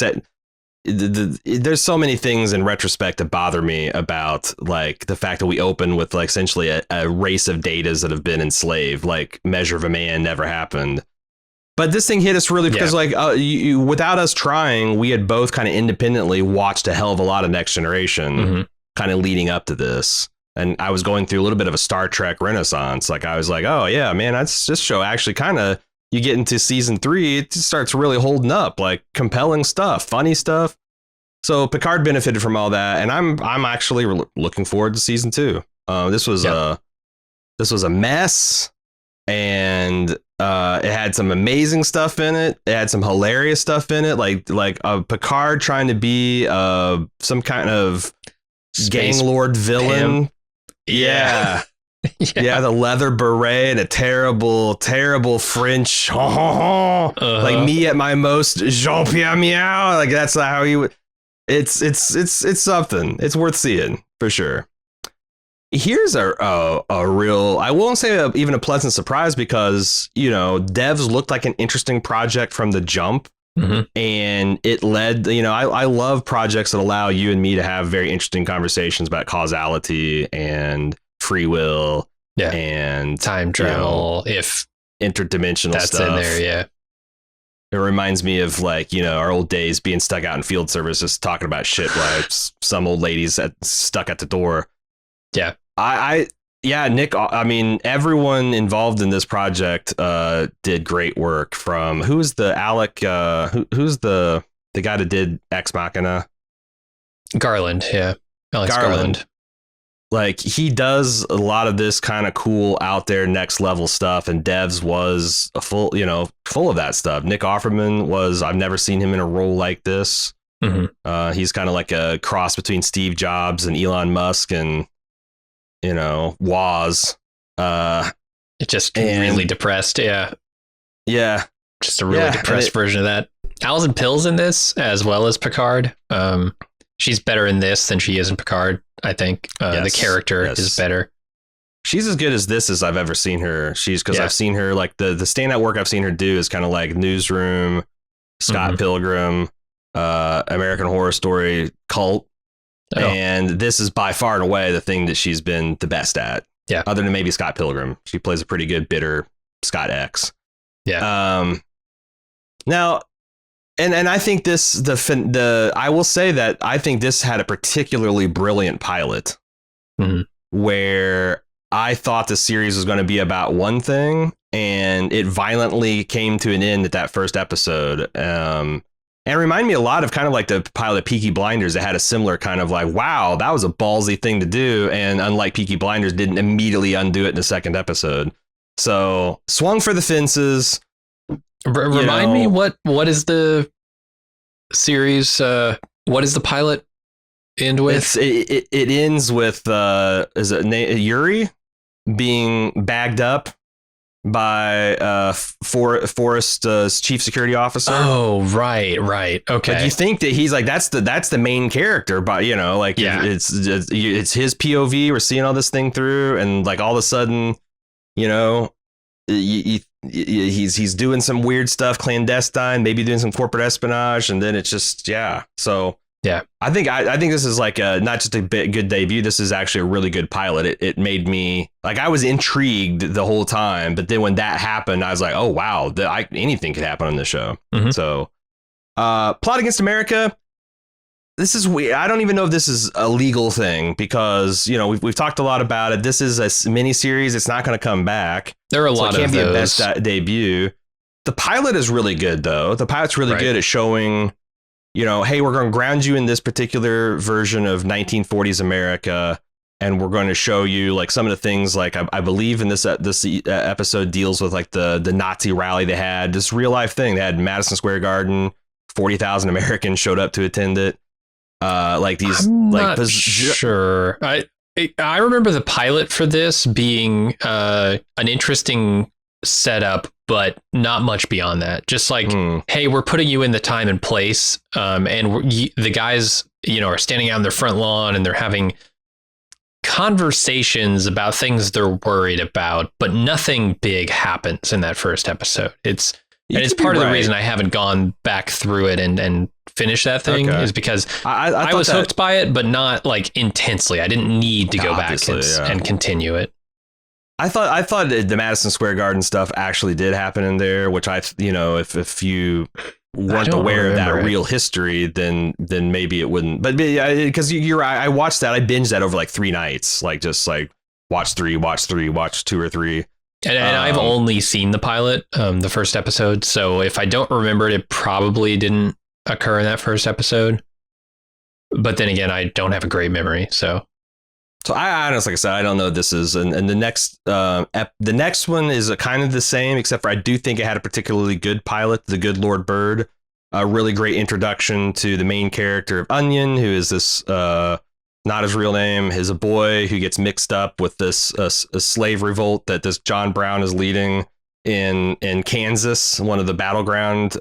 there's so many things in retrospect that bother me about like the fact that we open with like essentially a race of datas that have been enslaved. Like Measure of a Man never happened. But this thing hit us really because without us trying, we had both kind of independently watched a hell of a lot of Next Generation kind of leading up to this. And I was going through a little bit of a Star Trek renaissance. Like I was like, oh, yeah, man, that's this show actually kind of you get into season 3, it just starts really holding up, like compelling stuff, funny stuff. So Picard benefited from all that. And I'm actually looking forward to season 2. This was a mess. And it had some amazing stuff in it. It had some hilarious stuff in it, like Picard trying to be some kind of Space gang lord villain. pimp. Yeah. The leather beret and a terrible French. Like me at my most Jean-Pierre Meow. Like that's how he would. It's something. It's worth seeing for sure. Here's a real, I won't say even a pleasant surprise because, devs looked like an interesting project from the jump. And it led, I love projects that allow you and me to have very interesting conversations about causality and free will and time travel, if interdimensional that's stuff. in there. It reminds me of like, our old days being stuck out in field service, just talking about shit while some old ladies stuck at the door. Yeah. Yeah, Nick, I mean, everyone involved in this project did great work. From who's the Alec, who's the guy that did Ex Machina? Garland. Yeah. Alex Garland. Like, he does a lot of this kind of cool out there next level stuff, and Devs was full of that stuff. Nick Offerman I've never seen him in a role like this. Mm-hmm. He's kind of like a cross between Steve Jobs and Elon Musk and, Woz. Really depressed. Yeah. Yeah. Just a really depressed version of that. Alison Pill's in this as well as Picard. She's better in this than she is in Picard, I think. The character is better. She's as good as this as I've ever seen her. I've seen her, like, the standout work I've seen her do is kind of like Newsroom, Scott Pilgrim, American Horror Story, Cult. Oh. And this is by far and away the thing that she's been the best at. Yeah. Other than maybe Scott Pilgrim. She plays a pretty good bitter Scott X. Yeah. Now, and I think I will say that I think this had a particularly brilliant pilot where I thought the series was going to be about one thing, and it violently came to an end at that first episode. And remind me a lot of kind of like the pilot of Peaky Blinders that had a similar kind of like, wow, that was a ballsy thing to do. And unlike Peaky Blinders, didn't immediately undo it in the second episode. So swung for the fences. Remind me, what is the series? What is the pilot end with? It ends with is it Yuri being bagged up by Forrest's chief security officer. Oh, right. Okay. Like, you think that he's like that's the main character, but it's his POV. We're seeing all this thing through, and like all of a sudden, he's doing some weird stuff, clandestine, maybe doing some corporate espionage, and then it's just So yeah, I think this is like not just a good debut. This is actually a really good pilot. It made me like, I was intrigued the whole time, but then when that happened, I was like, oh wow, anything could happen on this show. So, Plot Against America. This is weird. I don't even know if this is a legal thing because we've talked a lot about it. This is a mini series. It's not going to come back. There are a lot of those. It can't be a best debut. The pilot is really good though. The pilot's really good at showing, hey, we're going to ground you in this particular version of 1940s America, and we're going to show you like some of the things. Like I believe in this episode deals with like the Nazi rally they had. This real life thing. They had Madison Square Garden. 40,000 Americans showed up to attend it. Like these, I'm not sure. I remember the pilot for this being an interesting setup, but not much beyond that. Just like, hey, we're putting you in the time and place, and the guys, are standing out on their front lawn and they're having conversations about things they're worried about, but nothing big happens in that first episode. It's part of the reason I haven't gone back through it and finished that thing is because I was hooked by it, but not like intensely. I didn't need to go back and continue it. I thought the Madison Square Garden stuff actually did happen in there, which if you weren't aware of that real history, then maybe it wouldn't. But because I watched that, I binged that over like 3 nights, like just like watch 2 or 3. And I've only seen the pilot, the first episode. So if I don't remember it probably didn't occur in that first episode. But then again, I don't have a great memory. So I honestly, like I said, I don't know what this is. And the next one is kind of the same, except for I do think it had a particularly good pilot, The Good Lord Bird. A really great introduction to the main character of Onion, who is this not his real name. He's a boy who gets mixed up with this a slave revolt that this John Brown is leading in Kansas, one of the battleground.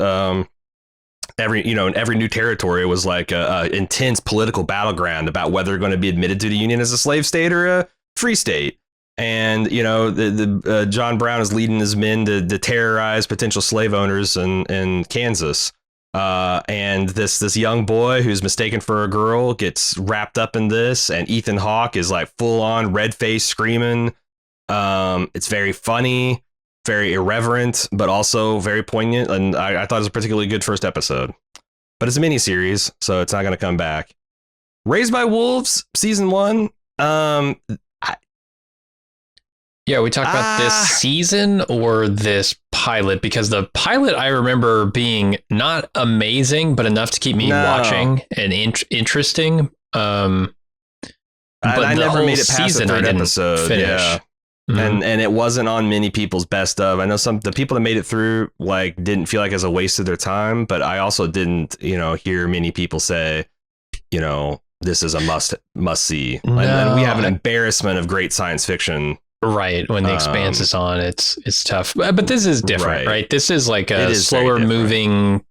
Every new territory was like a intense political battleground about whether they're going to be admitted to the Union as a slave state or a free state. And the John Brown is leading his men to terrorize potential slave owners in Kansas. And this young boy who's mistaken for a girl gets wrapped up in this, and Ethan Hawke is like full on red face screaming. It's very funny. very irreverent, but also very poignant. And I thought it was a particularly good first episode. But it's a miniseries, so it's not going to come back. Raised by Wolves, season 1. Yeah, we talked about this season or this pilot, because the pilot I remember being not amazing, but enough to keep me watching and interesting. But I never made it past the third episode. Finish. Yeah. Mm-hmm. And it wasn't on many people's best of. I know the people that made it through like didn't feel like it was a waste of their time, but I also didn't, hear many people say, this is a must see. No, and we have an embarrassment of great science fiction. Right. When the Expanse is on, it's tough. But this is different, right? This is like a slower moving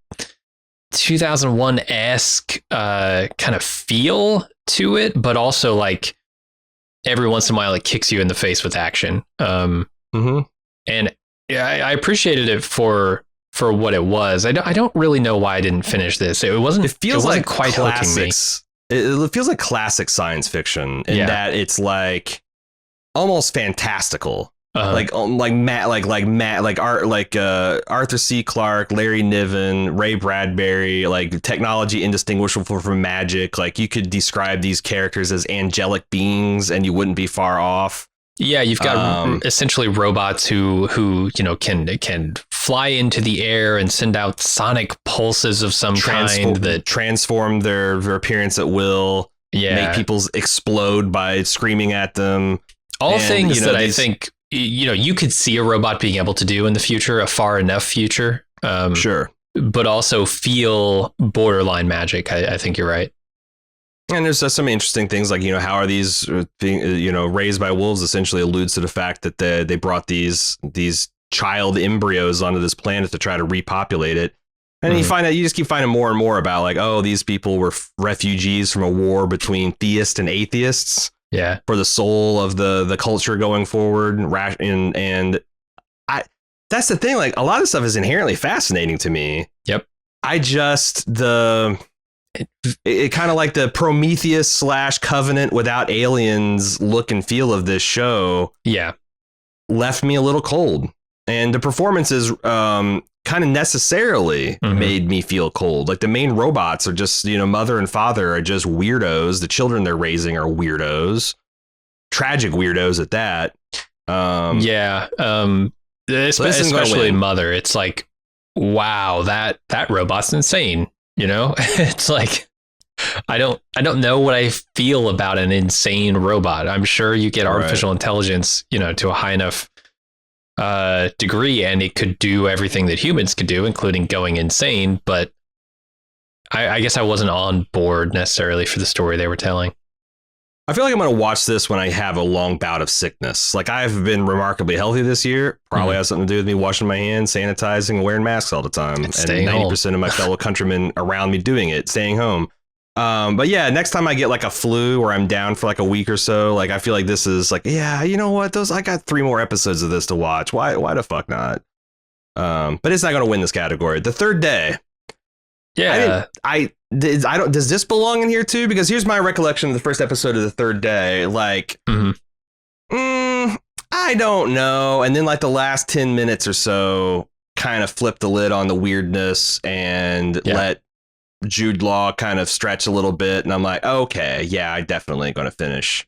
2001-esque kind of feel to it, but also like every once in a while it kicks you in the face with action. And I appreciated it for what it was. I don't really know why I didn't finish this. It wasn't like quite classics. It feels like classic science fiction in that it's like almost fantastical. Like Arthur C. Clarke, Larry Niven, Ray Bradbury, like technology indistinguishable from magic. Like you could describe these characters as angelic beings and you wouldn't be far off. Yeah, you've got essentially robots who can fly into the air and send out sonic pulses of some kind that transform their appearance at will. Yeah, make people explode by screaming at them. All things that I think you could see a robot being able to do in the future, a far enough future. Sure, but also feel borderline magic. I think you're right. And there's some interesting things like, how are these being, raised by wolves essentially alludes to the fact that they brought these child embryos onto this planet to try to repopulate it. And you just keep finding more and more about like, oh, these people were refugees from a war between theists and atheists. Yeah. For the soul of the culture going forward. And that's the thing. Like a lot of stuff is inherently fascinating to me. Yep. It kind of like the Prometheus / Covenant without aliens look and feel of this show. Yeah. Left me a little cold. And the performances kind of necessarily made me feel cold. Like the main robots are just, mother and father are just weirdos. The children they're raising are weirdos. Tragic weirdos at that. Especially mother. It's like, wow, that robot's insane. It's like, I don't know what I feel about an insane robot. I'm sure you get artificial intelligence, to a high enough degree, and it could do everything that humans could do, including going insane. But I guess I wasn't on board necessarily for the story they were telling. I feel like I'm going to watch this when I have a long bout of sickness. Like I've been remarkably healthy this year. Probably has something to do with me washing my hands, sanitizing, and wearing masks all the time. And 90% of my fellow countrymen around me doing it, staying home. But yeah, next time I get like a flu or I'm down for like a week or so, like I feel like this is like, yeah, you know what? I got 3 more episodes of this to watch. Why the fuck not? But it's not going to win this category. The Third Day. Yeah. Does this belong in here too? Because here's my recollection of the first episode of The Third Day. Like, I don't know. And then like the last 10 minutes or so kind of flipped the lid on the weirdness and let Jude Law kind of stretch a little bit. And I'm like, okay, yeah, I definitely going to finish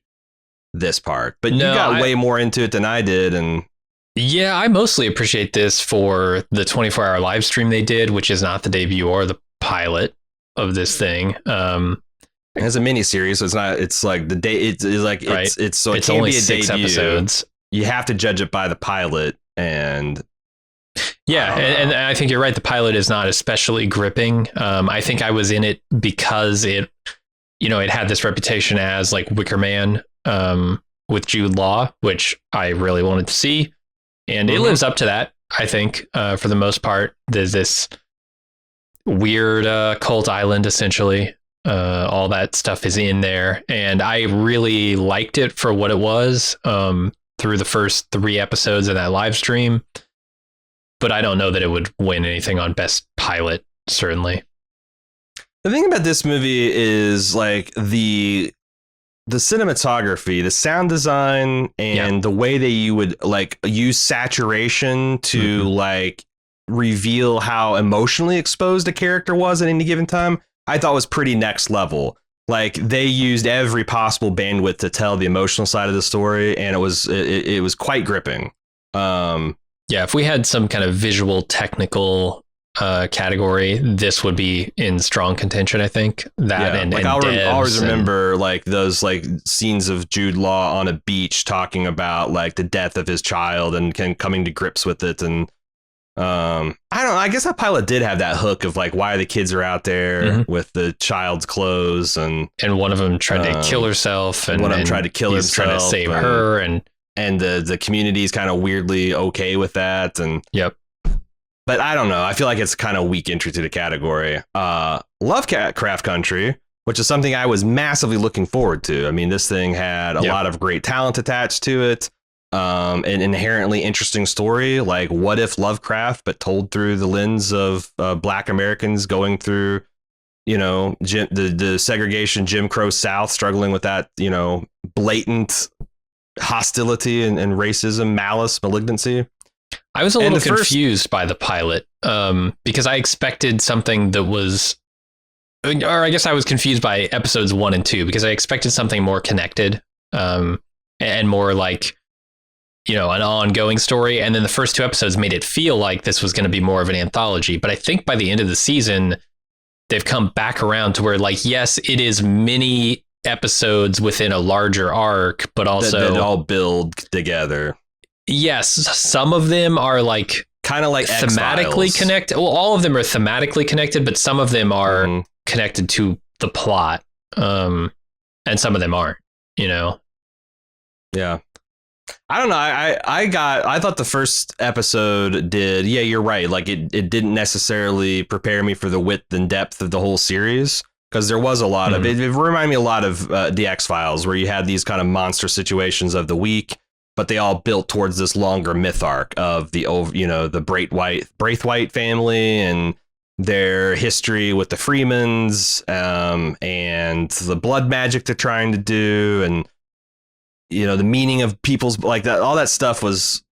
this part. But you got way more into it than I did. And yeah, I mostly appreciate this for the 24-hour live stream they did, which is not the debut or the pilot of this thing. It's a mini series, so it's like the day it's like it's so it it's can't only be a 6 debut. episodes. You have to judge it by the pilot, and and I think you're right. The pilot is not especially gripping. I think I was in it because it had this reputation as like Wicker Man with Jude Law, which I really wanted to see, and it lives up to that. I think for the most part, there's this weird cult island, essentially. All that stuff is in there, and I really liked it for what it was through the first 3 episodes of that live stream. But I don't know that it would win anything on best pilot, certainly. The thing about this movie is like the the cinematography, the sound design, and the way that you would like use saturation to like reveal how emotionally exposed a character was at any given time, I thought was pretty next level. Like they used every possible bandwidth to tell the emotional side of the story, and it was quite gripping. If we had some kind of visual technical category, this would be in strong contention. I think that and I'll always remember like those like scenes of Jude Law on a beach talking about like the death of his child and coming to grips with it. And I don't know, I guess that pilot did have that hook of like why the kids are out there with the child's clothes, and one of them tried to kill herself, and one of them tried to kill himself, trying to save her, and the community's kind of weirdly okay with that. And but I don't know. I feel like it's kind of weak entry to the category. Lovecraft Country, which is something I was massively looking forward to. I mean, this thing had a lot of great talent attached to it. An inherently interesting story. Like, what if Lovecraft, but told through the lens of Black Americans going through, you know, the segregation, Jim Crow South, struggling with that, you know, blatant hostility and racism, malice, malignancy. I was a little confused by the pilot because I expected something that was, or I guess I was confused by episodes 1 and 2 because I expected something more connected and more like, you know, an ongoing story. And then the first 2 episodes made it feel like this was going to be more of an anthology. But I think by the end of the season, they've come back around to where, like, yes, it is many episodes within a larger arc, but also that all build together. Yes, some of them are like kind of like thematically X-Files. connected. Well, all of them are thematically connected, but some of them are connected to the plot, and some of them aren't. You know? Yeah. I don't know. I thought the first episode did. Yeah, you're right. Like it didn't necessarily prepare me for the width and depth of the whole series, because there was a lot of it. It reminded me a lot of the X-Files, where you had these kind of monster situations of the week, but they all built towards this longer myth arc of the Braithwaite family and their history with the Freemans, and the blood magic they're trying to do, and you know the meaning of people's like that. All that stuff was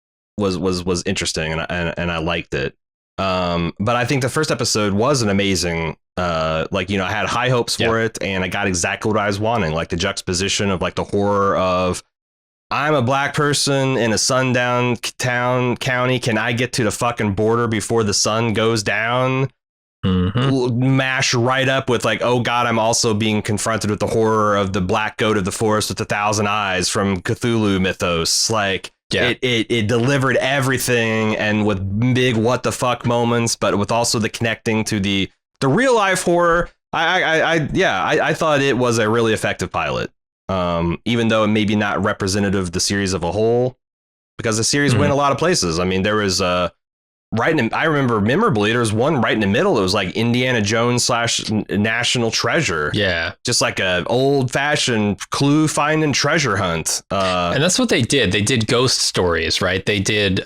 interesting, and I liked it. But I think the first episode was an amazing. Like, you know, I had high hopes for it, and I got exactly what I was wanting. Like the juxtaposition of like the horror of, I'm a Black person in a sundown county. Can I get to the fucking border before the sun goes down? Mash right up with like, oh God, I'm also being confronted with the horror of the black goat of the forest with 1,000 eyes from Cthulhu mythos. Like, it delivered everything, and with big what the fuck moments, but with also the connecting to the real life horror. I thought it was a really effective pilot. Even though it may be not representative of the series of a whole, because the series went a lot of places. I mean, there was I remember memorably, there was one right in the middle that was like Indiana Jones / National Treasure. Yeah. Just like a old fashioned clue finding treasure hunt. And that's what they did. They did ghost stories, right? They did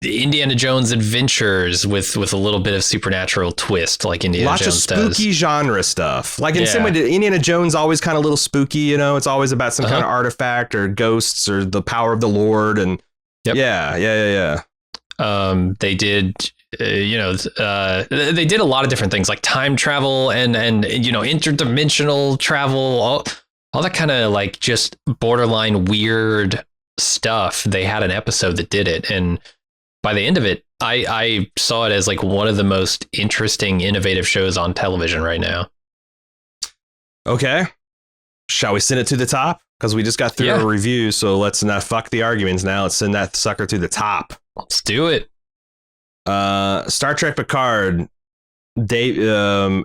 the Indiana Jones adventures with a little bit of supernatural twist, like Indiana Jones does. Lots of spooky genre stuff. Like in some way, Indiana Jones always kind of a little spooky, you know, it's always about some kind of artifact or ghosts or the power of the Lord. And yeah. They did, they did a lot of different things like time travel and you know, interdimensional travel, all that kind of like just borderline weird stuff. They had an episode that did it, and by the end of it, I saw it as like one of the most interesting, innovative shows on television right now. Okay, shall we send it to the top? Because we just got through a review, so let's not fuck the arguments now. Let's send that sucker to the top. Let's do it. Star Trek Picard. Oh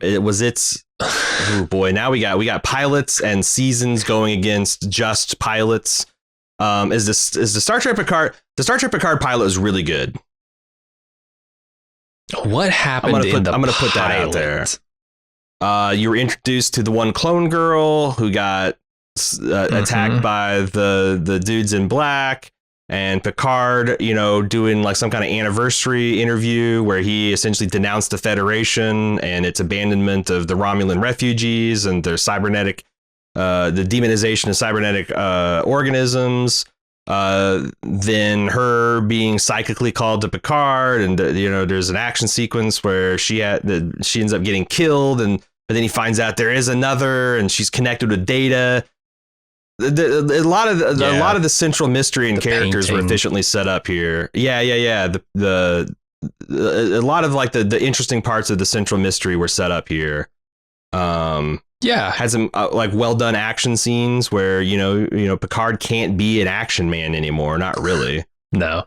boy, now we got pilots and seasons going against just pilots. Is the Star Trek Picard? The Star Trek Picard pilot is really good. What happened? I'm gonna put that out there. You were introduced to the one clone girl who got attacked by the dudes in black, and Picard, you know, doing like some kind of anniversary interview where he essentially denounced the Federation and its abandonment of the Romulan refugees and their cybernetic the demonization of cybernetic organisms, then her being psychically called to Picard, and there's an action sequence where she ends up getting killed, but then he finds out there is another, and she's connected with Data. A lot of the central mystery and characters were efficiently set up here. Yeah. A lot of like the interesting parts of the central mystery were set up here. Had some like well done action scenes where Picard can't be an action man anymore. Not really. No.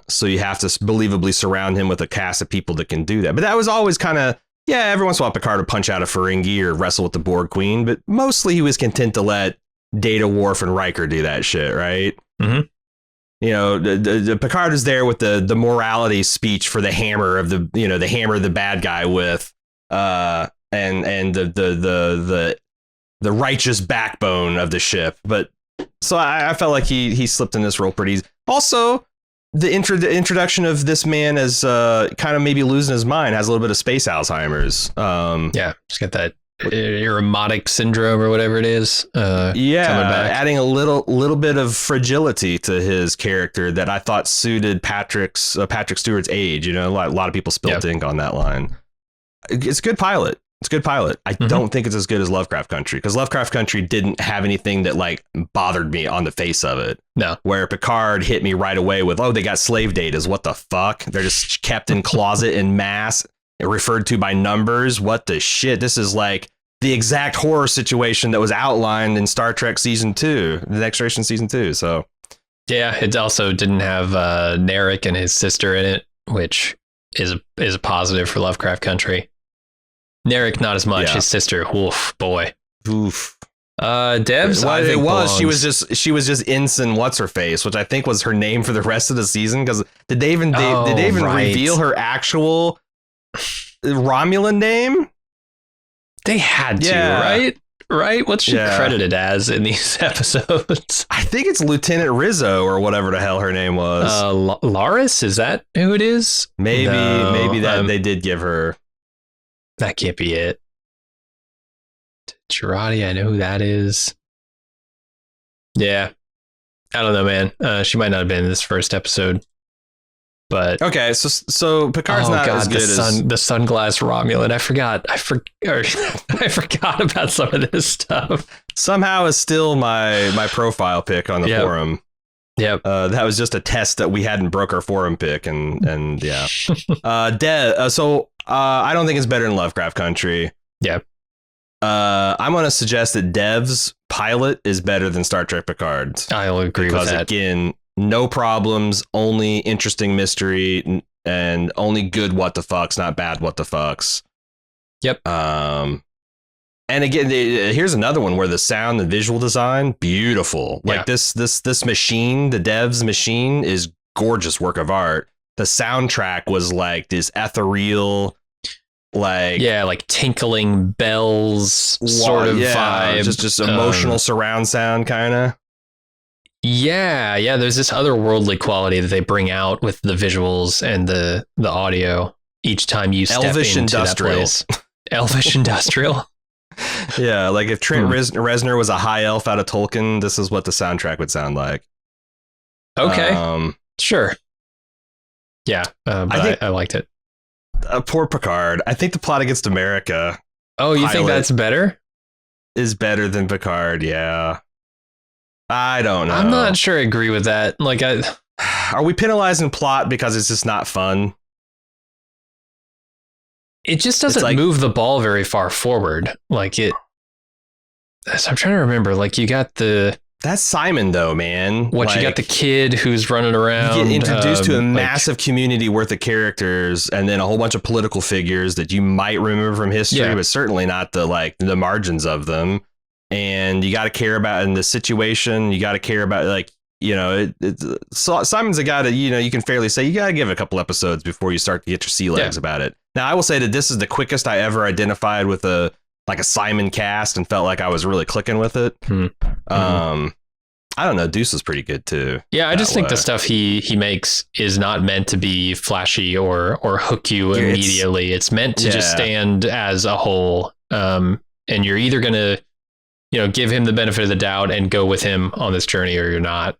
So you have to believably surround him with a cast of people that can do that. But that was always kind of every once in a while Picard would punch out a Ferengi or wrestle with the Borg Queen, but mostly he was content to let Data, Worf, and Riker do that shit, right? Mm-hmm. The Picard is there with the morality speech for the hammer of the hammer the bad guy with, and the righteous backbone of the ship. But so I felt like he slipped in this role pretty easy. Also, the introduction of this man as kind of maybe losing his mind, has a little bit of space Alzheimer's. Just got that erotic syndrome or whatever it is. Adding a little bit of fragility to his character that I thought suited Patrick Stewart's age. A lot of people spilled ink on that line. It's a good pilot. I don't think it's as good as Lovecraft Country, because Lovecraft Country didn't have anything that like bothered me on the face of it. No. Where Picard hit me right away with, they got slave datas. What the fuck? They're just kept in closet in mass, referred to by numbers. What the shit? This is like the exact horror situation that was outlined in Star Trek season 2, the Next Generation season 2. So yeah, it also didn't have Narek and his sister in it, which is a positive for Lovecraft Country. Narek not as much. His sister, oof, boy. Oof. Devs, what I think it was, belongs. she was just Ensign what's her face, which I think was her name for the rest of the season. Because did they even reveal her actual Romulan name? They had to, right? What's she credited as in these episodes? I think it's Lieutenant Rizzo or whatever the hell her name was. Laris, is that who it is? Maybe that they did give her. That can't be it. Girardi, I know who that is. Yeah. I don't know, man. She might not have been in this first episode. But okay, so Picard's not as good as the sunglass Romulan. I forgot about some of this stuff. Somehow is still my profile pick on the forum. Yep. That was just a test that we hadn't broke our forum pick, and yeah. So I don't think it's better than Lovecraft Country. Yep. I'm going to suggest that Dev's pilot is better than Star Trek Picard's. I'll agree with that. Again, no problems, only interesting mystery, and only good what the fucks, not bad what the fucks. Yep. And again, here's another one where the sound and visual design, beautiful. Like this machine, the Dev's machine, is gorgeous work of art. The soundtrack was like this ethereal, like tinkling bells sort of vibe, just emotional surround sound kind of. Yeah, there's this otherworldly quality that they bring out with the visuals and the audio each time you step Elvish into industrial. that place. Elvish industrial. Yeah, like if Trent Reznor was a high elf out of Tolkien, this is what the soundtrack would sound like. Okay, sure. Yeah, but I liked it. Poor Picard. I think the Plot Against America. Oh, you think that's better? Is better than Picard, yeah. I don't know. I'm not sure I agree with that. Are we penalizing plot because it's just not fun? It just doesn't move the ball very far forward. I'm trying to remember. You got that's Simon though, man. You got the kid who's running around. You get introduced to a massive community worth of characters, and then a whole bunch of political figures that you might remember from history, but certainly not the margins of them. And you got to care about in the situation. You got to care about Simon's a guy that you can fairly say you got to give a couple episodes before you start to get your sea legs about it. Now I will say that this is the quickest I ever identified with a Simon cast and felt like I was really clicking with it. I don't know. Deuce is pretty good too. Yeah, I just think the stuff he makes is not meant to be flashy or hook you immediately. It's meant to just stand as a whole. And you're either gonna give him the benefit of the doubt and go with him on this journey, or you're not.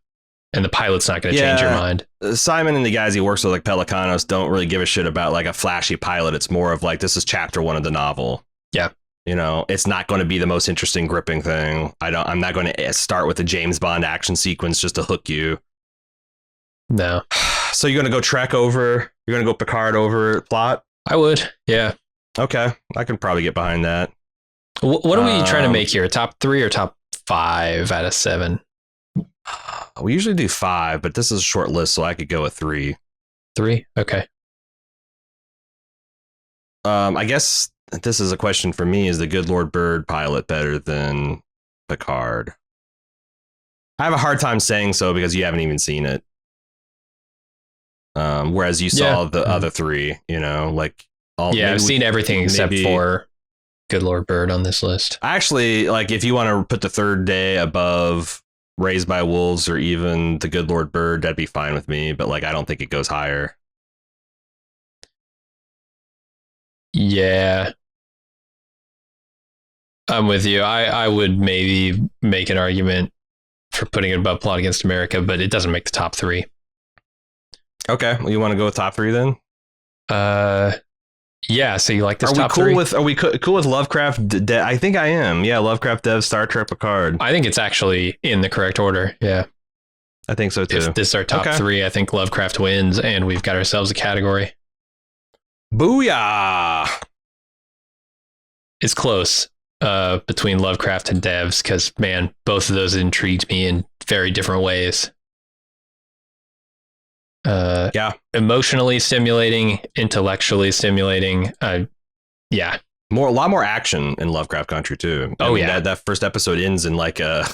And the pilot's not going to change your mind. Simon and the guys he works with, like Pelicanos, don't really give a shit about like a flashy pilot. It's more of like, this is chapter 1 of the novel. Yeah. It's not going to be the most interesting gripping thing. I'm not going to start with a James Bond action sequence just to hook you. No. So you're going to go Trek over, you're going to go Picard over plot? I would. Yeah. Okay. I can probably get behind that. What are we trying to make here? Top 3 or top 5 out of 7? We usually do 5, but this is a short list, so I could go with 3. 3? Okay. I guess this is a question for me. Is the Good Lord Bird pilot better than Picard? I have a hard time saying so because you haven't even seen it. Whereas you saw the other 3, like... I've seen everything except for Good Lord Bird on this list. Actually, like if you want to put the Third Day above Raised by Wolves or even the Good Lord Bird, that'd be fine with me. But like, I don't think it goes higher. Yeah. I'm with you. I would maybe make an argument for putting it above Plot Against America, but it doesn't make the top 3. Okay. Well, you want to go with top 3 then? Yeah, so you like this top cool 3? Are we cool with Lovecraft? I think I am. Yeah, Lovecraft, Dev, Star Trek, Picard. I think it's actually in the correct order. Yeah. I think so too. If this is our top 3, I think Lovecraft wins, and we've got ourselves a category. Booyah! It's close between Lovecraft and Devs, because, man, both of those intrigued me in very different ways. Emotionally stimulating, intellectually stimulating. Yeah. A lot more action in Lovecraft Country too. That first episode ends in like a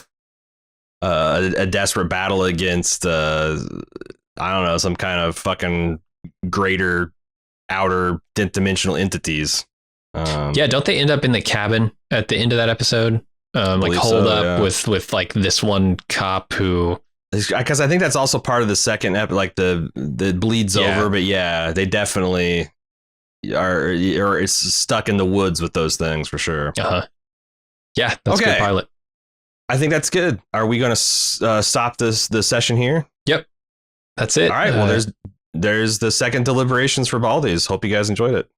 desperate battle against some kind of fucking greater outer dimensional entities. Don't they end up in the cabin at the end of that episode? With like this one cop who... Because I think that's also part of the second episode, like the bleeds over, but yeah, they definitely are, or it's stuck in the woods with those things for sure. Yeah, that's a good pilot. I think that's good. Are we going to stop the session here? Yep, that's it. All right. Well, there's the second Deliberations for Baldies. Hope you guys enjoyed it.